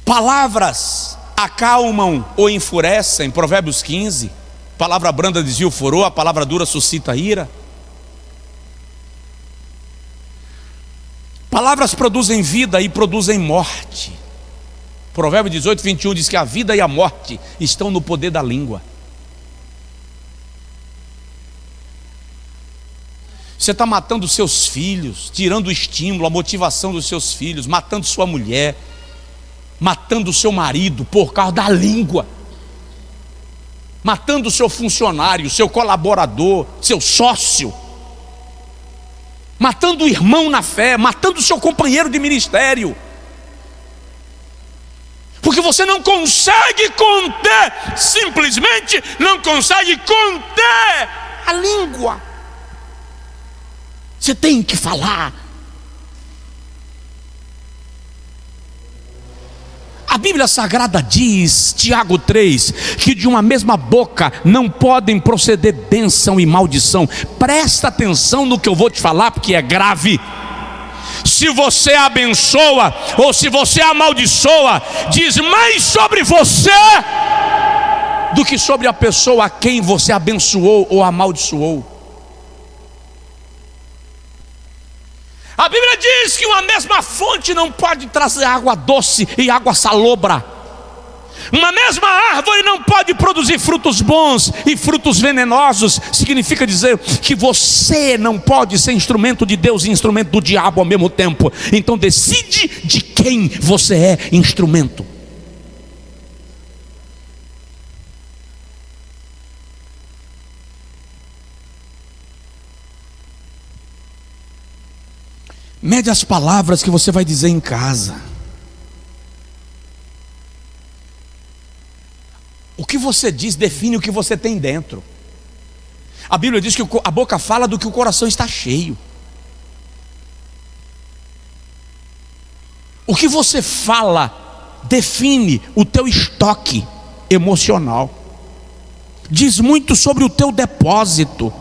Palavras acalmam ou enfurecem. Provérbios 15. Palavra branda desvia o furor, a palavra dura suscita ira. Palavras produzem vida e produzem morte. Provérbios 18, 21 diz que a vida e a morte estão no poder da língua. Você está matando seus filhos, tirando o estímulo, a motivação dos seus filhos, matando sua mulher, matando o seu marido por causa da língua, matando o seu funcionário, seu colaborador, seu sócio, matando o irmão na fé, matando o seu companheiro de ministério, porque você não consegue conter, simplesmente não consegue conter a língua. Você tem que falar. A Bíblia Sagrada diz, Tiago 3, que de uma mesma boca não podem proceder bênção e maldição. Presta atenção no que eu vou te falar, porque é grave. Se você abençoa ou se você amaldiçoa, diz mais sobre você do que sobre a pessoa a quem você abençoou ou amaldiçoou. A Bíblia diz que uma mesma fonte não pode trazer água doce e água salobra. Uma mesma árvore não pode produzir frutos bons e frutos venenosos. Significa dizer que você não pode ser instrumento de Deus e instrumento do diabo ao mesmo tempo. Então decide de quem você é instrumento. Mede as palavras que você vai dizer em casa. O que você diz define o que você tem dentro. A Bíblia diz que a boca fala do que o coração está cheio. O que você fala define o teu estoque emocional. Diz muito sobre o teu depósito.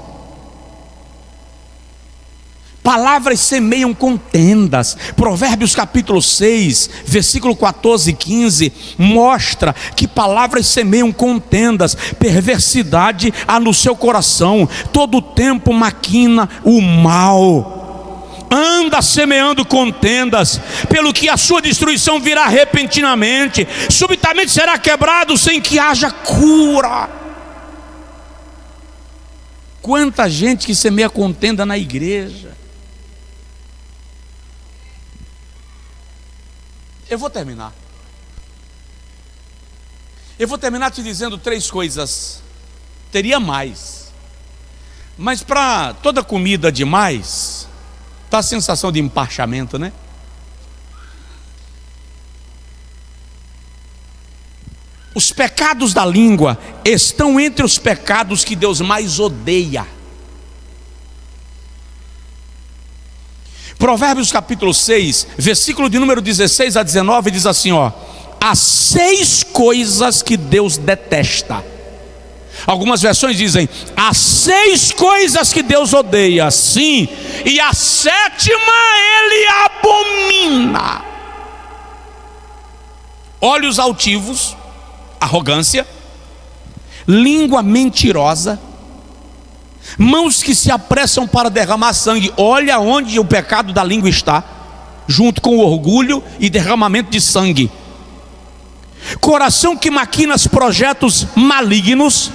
Palavras semeiam contendas. Provérbios capítulo 6, versículo 14 e 15 mostra que palavras semeiam contendas. Perversidade há no seu coração, todo o tempo maquina o mal. Anda semeando contendas, pelo que a sua destruição virá repentinamente, subitamente será quebrado sem que haja cura. Quanta gente que semeia contenda na igreja. Eu vou terminar te dizendo 3 coisas. Teria mais, mas para toda comida demais dá a sensação de empachamento, né? Os pecados da língua estão entre os pecados que Deus mais odeia. Provérbios capítulo 6, versículo de número 16 a 19 diz assim, ó: há 6 coisas que Deus detesta. Algumas versões dizem: há 6 coisas que Deus odeia, sim, e a 7ª Ele abomina: olhos altivos, arrogância, língua mentirosa, mãos que se apressam para derramar sangue. Olha onde o pecado da língua está, junto com o orgulho e derramamento de sangue. Coração que maquina projetos malignos,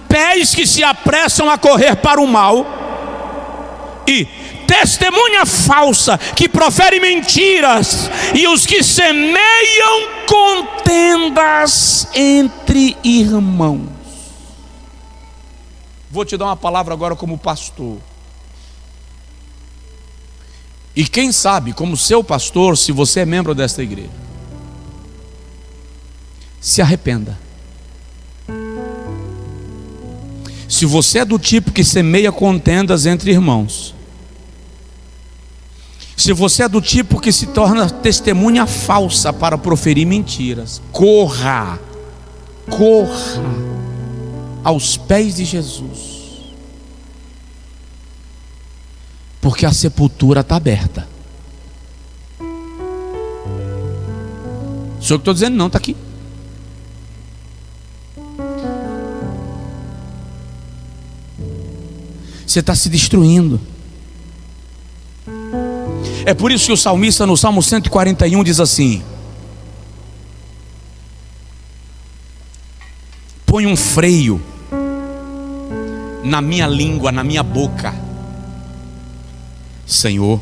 pés que se apressam a correr para o mal, e testemunha falsa que profere mentiras, e os que semeiam contendas entre irmãos. Vou te dar uma palavra agora como pastor. E quem sabe, como seu pastor, se você é membro desta igreja, se arrependa. Se você é do tipo que semeia contendas entre irmãos, se você é do tipo que se torna testemunha falsa para proferir mentiras, corra aos pés de Jesus, porque a sepultura está aberta. Sou eu que estou dizendo, não, está aqui. Você está se destruindo. É por isso que o salmista no Salmo 141 diz assim: põe um freio na minha língua, na minha boca, Senhor.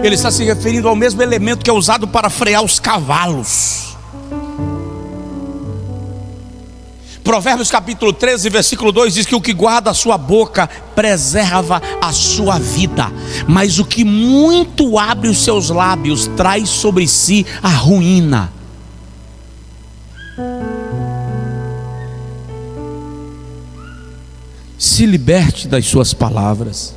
Ele está se referindo ao mesmo elemento que é usado para frear os cavalos. Provérbios capítulo 13, versículo 2 diz que o que guarda a sua boca preserva a sua vida, mas o que muito abre os seus lábios traz sobre si a ruína. Se liberte das suas palavras.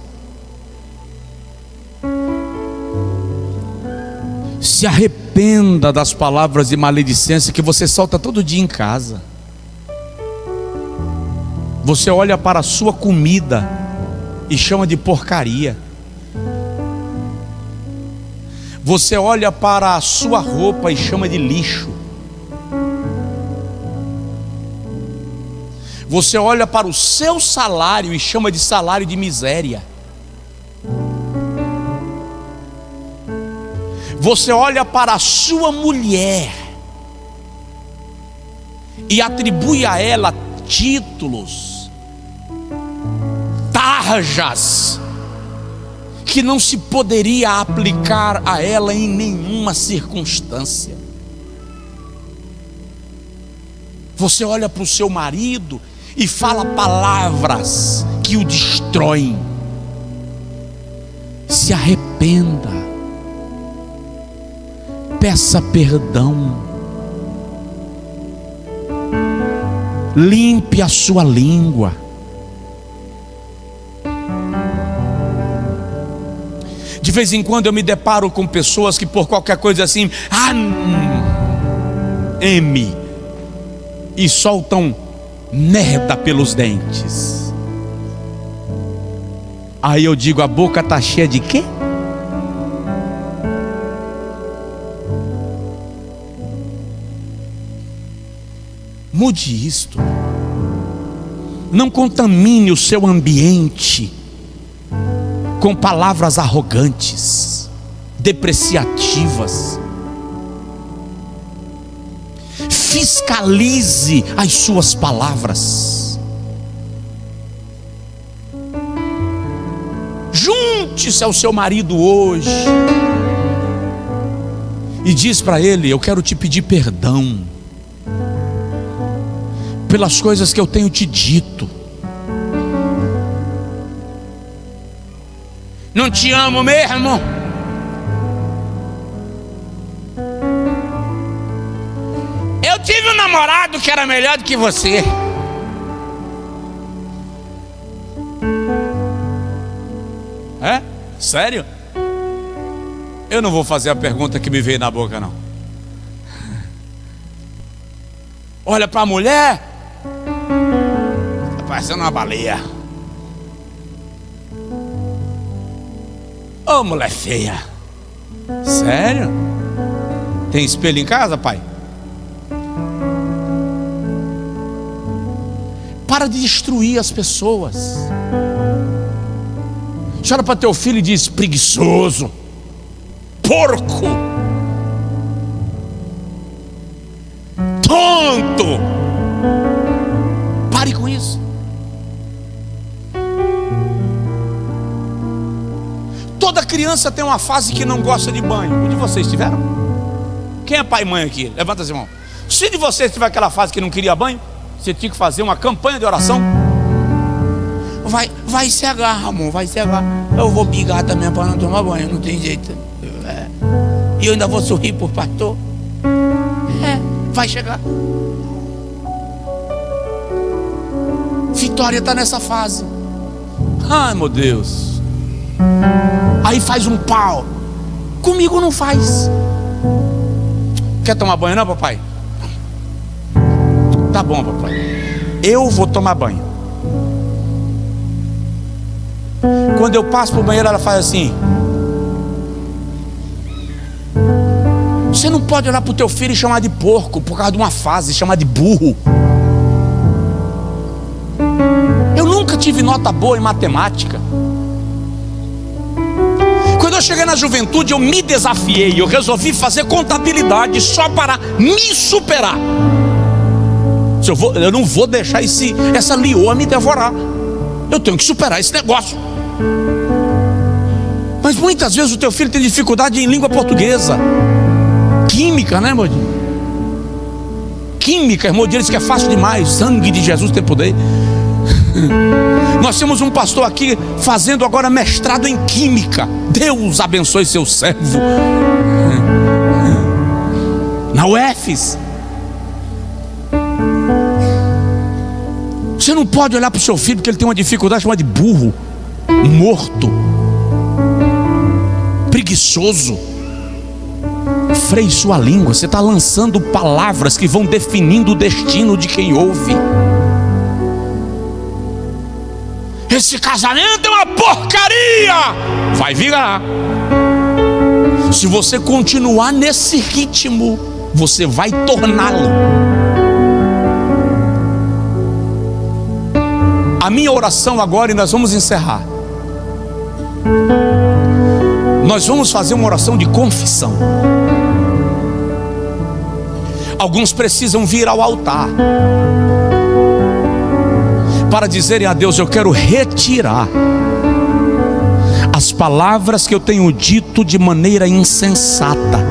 Se arrependa das palavras de maledicência que você solta todo dia em casa. Você olha para a sua comida e chama de porcaria. Você olha para a sua roupa e chama de lixo. Você olha para o seu salário e chama de salário de miséria. Você olha para a sua mulher e atribui a ela títulos, tarjas, que não se poderia aplicar a ela em nenhuma circunstância. Você olha para o seu marido e fala palavras que o destroem. Se arrependa, peça perdão, limpe a sua língua. De vez em quando eu me deparo com pessoas que por qualquer coisa assim, e soltam merda pelos dentes. Aí eu digo: a boca está cheia de quê? Mude isto. Não contamine o seu ambiente com palavras arrogantes, depreciativas. Fiscalize as suas palavras. Junte-se ao seu marido hoje e diz para ele: eu quero te pedir perdão pelas coisas que eu tenho te dito. Não te amo mesmo? Eu tive um namorado que era melhor do que você. É? Sério? Eu não vou fazer a pergunta que me veio na boca, não. Olha para a mulher parecendo uma baleia. Ô, mulher feia. Sério? Tem espelho em casa, pai? Para de destruir as pessoas. Chora para teu filho e diz: preguiçoso, porco, tonto. Pare com isso. Toda criança tem uma fase que não gosta de banho. O de vocês tiveram? Quem é pai e mãe aqui? Levanta as mãos. Se de vocês tiver aquela fase que não queria banho, você tinha que fazer uma campanha de oração. Vai cegar, amor, vai cegar. Eu vou brigar também para não tomar banho, não tem jeito. E eu ainda vou sorrir por pastor. Vai chegar. Vitória está nessa fase. Ai, meu Deus. Aí faz um pau. Comigo não faz. Quer tomar banho não, papai? Tá bom, papai. Eu vou tomar banho. Quando eu passo pro banheiro, ela faz assim. Você não pode olhar pro teu filho e chamar de porco por causa de uma fase, chamar de burro. Eu nunca tive nota boa em matemática. Quando eu cheguei na juventude, eu me desafiei. Eu resolvi fazer contabilidade só para me superar. Eu não vou deixar essa leoa me devorar. Eu tenho que superar esse negócio. Mas muitas vezes o teu filho tem dificuldade em língua portuguesa. Química, né, irmão? Química, irmão, diz que é fácil demais. Sangue de Jesus tem poder. Nós temos um pastor aqui fazendo agora mestrado em química. Deus abençoe seu servo. Na UFES. Você não pode olhar para o seu filho porque ele tem uma dificuldade chamada de burro, morto, preguiçoso. Freie sua língua. Você está lançando palavras que vão definindo o destino de quem ouve. Esse casamento é uma porcaria. Vai virar. Se você continuar nesse ritmo, você vai torná-lo. A minha oração agora, e nós vamos encerrar. Nós vamos fazer uma oração de confissão. Alguns precisam vir ao altar para dizerem a Deus: eu quero retirar as palavras que eu tenho dito de maneira insensata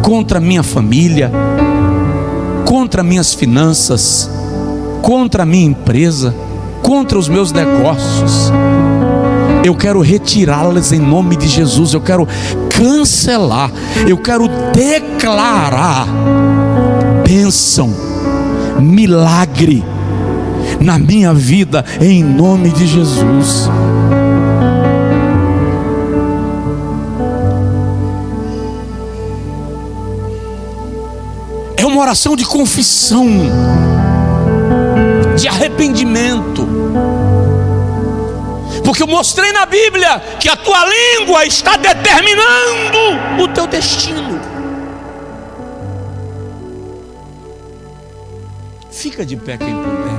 contra minha família, contra minhas finanças, contra a minha empresa, contra os meus negócios. Eu quero retirá-las em nome de Jesus. Eu quero cancelar. Eu quero declarar bênção, milagre na minha vida em nome de Jesus. É uma oração de confissão, de arrependimento. Porque eu mostrei na Bíblia que a tua língua está determinando o teu destino. Fica de pé quem puder,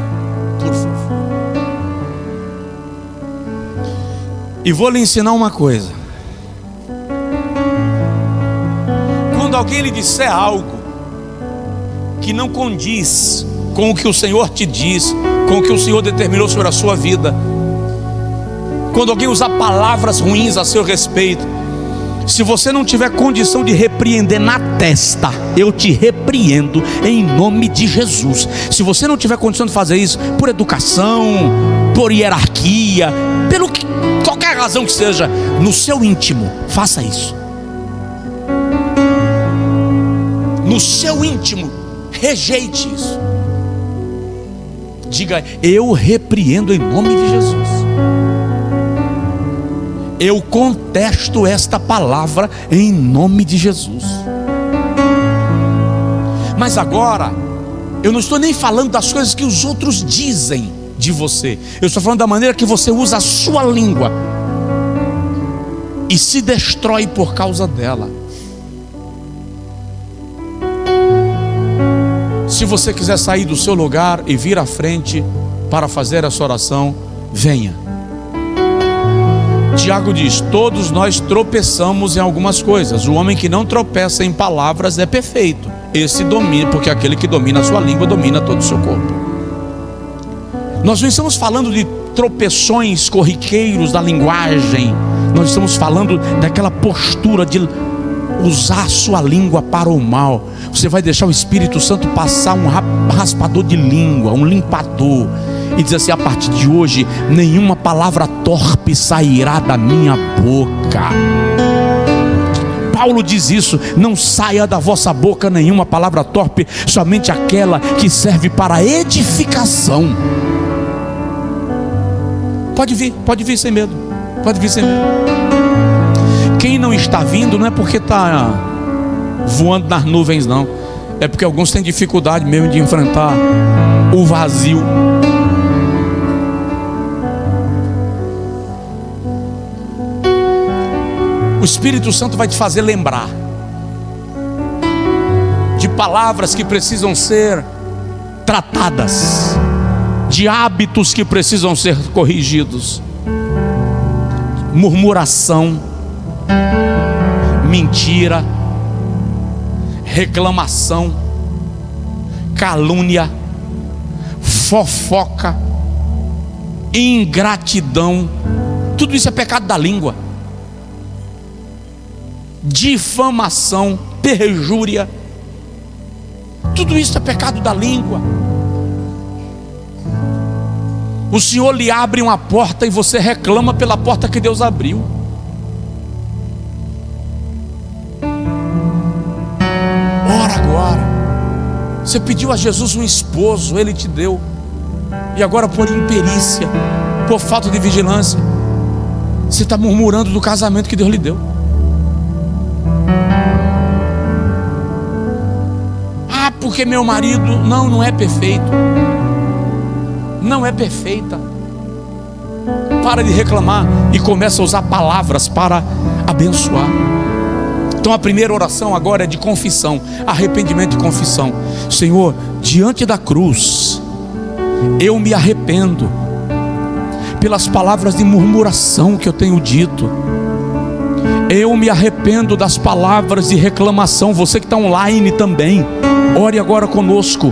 por favor. E vou lhe ensinar uma coisa. Quando alguém lhe disser algo que não condiz com o que o Senhor te diz, com o que o Senhor determinou sobre a sua vida, quando alguém usar palavras ruins a seu respeito, se você não tiver condição de repreender na testa, eu te repreendo em nome de Jesus. Se você não tiver condição de fazer isso, por educação, por hierarquia, qualquer razão que seja, no seu íntimo, faça isso. No seu íntimo, rejeite isso. Diga: eu repreendo em nome de Jesus. Eu contesto esta palavra em nome de Jesus. Mas agora, Eu não estou nem falando das coisas que os outros dizem de você. Eu estou falando da maneira que você usa a sua língua e se destrói por causa dela. Se você quiser sair do seu lugar e vir à frente para fazer essa oração, venha. Tiago diz: todos nós tropeçamos em algumas coisas. O homem que não tropeça em palavras é perfeito. Esse domina, porque aquele que domina a sua língua domina todo o seu corpo. Nós não estamos falando de tropeções corriqueiros da linguagem. Nós estamos falando daquela postura de usar a sua língua para o mal. Você vai deixar o Espírito Santo passar um raspador de língua, um limpador, e diz assim: a partir de hoje nenhuma palavra torpe sairá da minha boca. Paulo diz isso: não saia da vossa boca nenhuma palavra torpe, somente aquela que serve para a edificação. Pode vir sem medo, pode vir sem medo. Quem não está vindo não é porque está voando nas nuvens, não. É porque alguns têm dificuldade mesmo de enfrentar o vazio. O Espírito Santo vai te fazer lembrar de palavras que precisam ser tratadas, de hábitos que precisam ser corrigidos. Murmuração, mentira, reclamação, calúnia, fofoca, ingratidão, tudo isso é pecado da língua. Difamação, perjúria, tudo isso é pecado da língua. O Senhor lhe abre uma porta e você reclama pela porta que Deus abriu. Ora agora, você pediu a Jesus um esposo, Ele te deu, e agora por imperícia, por falta de vigilância, você está murmurando do casamento que Deus lhe deu. Ah, porque meu marido não é perfeito, não é perfeita. Para de reclamar e começa a usar palavras para abençoar. Então a primeira oração agora é de confissão, arrependimento e confissão. Senhor, diante da cruz eu me arrependo pelas palavras de murmuração que eu tenho dito. Eu me arrependo das palavras de reclamação. Você que está online também, ore agora conosco.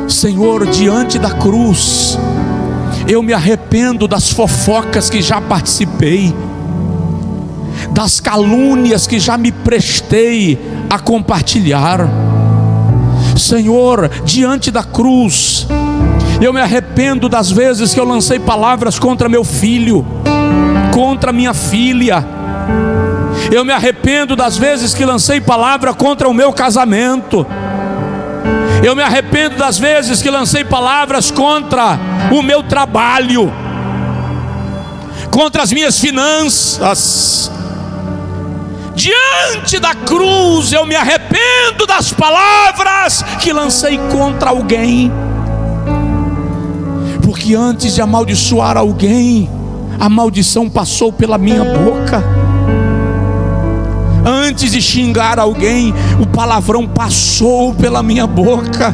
Senhor, diante da cruz eu me arrependo das fofocas que já participei, das calúnias que já me prestei a compartilhar. Senhor, diante da cruz eu me arrependo das vezes que eu lancei palavras contra meu filho, contra minha filha. Eu me arrependo das vezes que lancei palavra contra o meu casamento. Eu me arrependo das vezes que lancei palavras contra o meu trabalho, contra as minhas finanças. Diante da cruz eu me arrependo das palavras que lancei contra alguém, porque antes de amaldiçoar alguém, a maldição passou pela minha boca. Antes de xingar alguém, o palavrão passou pela minha boca.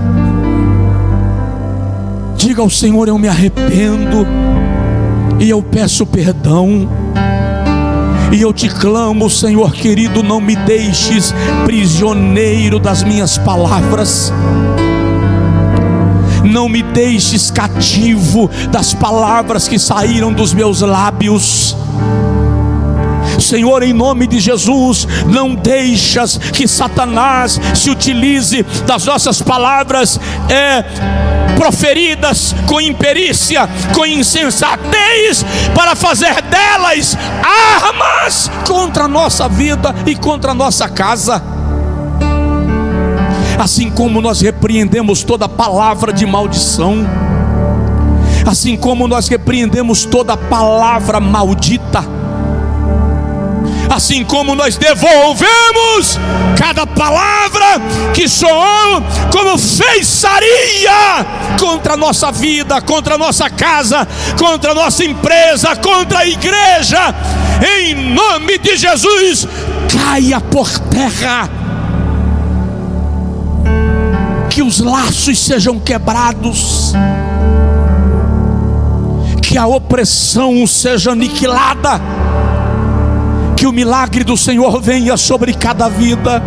Diga ao Senhor: eu me arrependo e eu peço perdão. E eu te clamo, Senhor querido, não me deixes prisioneiro das minhas palavras. Não me deixes cativo das palavras que saíram dos meus lábios. Senhor, em nome de Jesus, não deixas que Satanás se utilize das nossas palavras proferidas com imperícia, com insensatez, para fazer delas armas contra a nossa vida e contra a nossa casa. Assim como nós repreendemos toda palavra de maldição, assim como nós repreendemos toda palavra maldita, assim como nós devolvemos cada palavra que soou como feitiçaria contra a nossa vida, contra a nossa casa, contra a nossa empresa, contra a igreja, em nome de Jesus, caia por terra. Que os laços sejam quebrados, que a opressão seja aniquilada, que o milagre do Senhor venha sobre cada vida.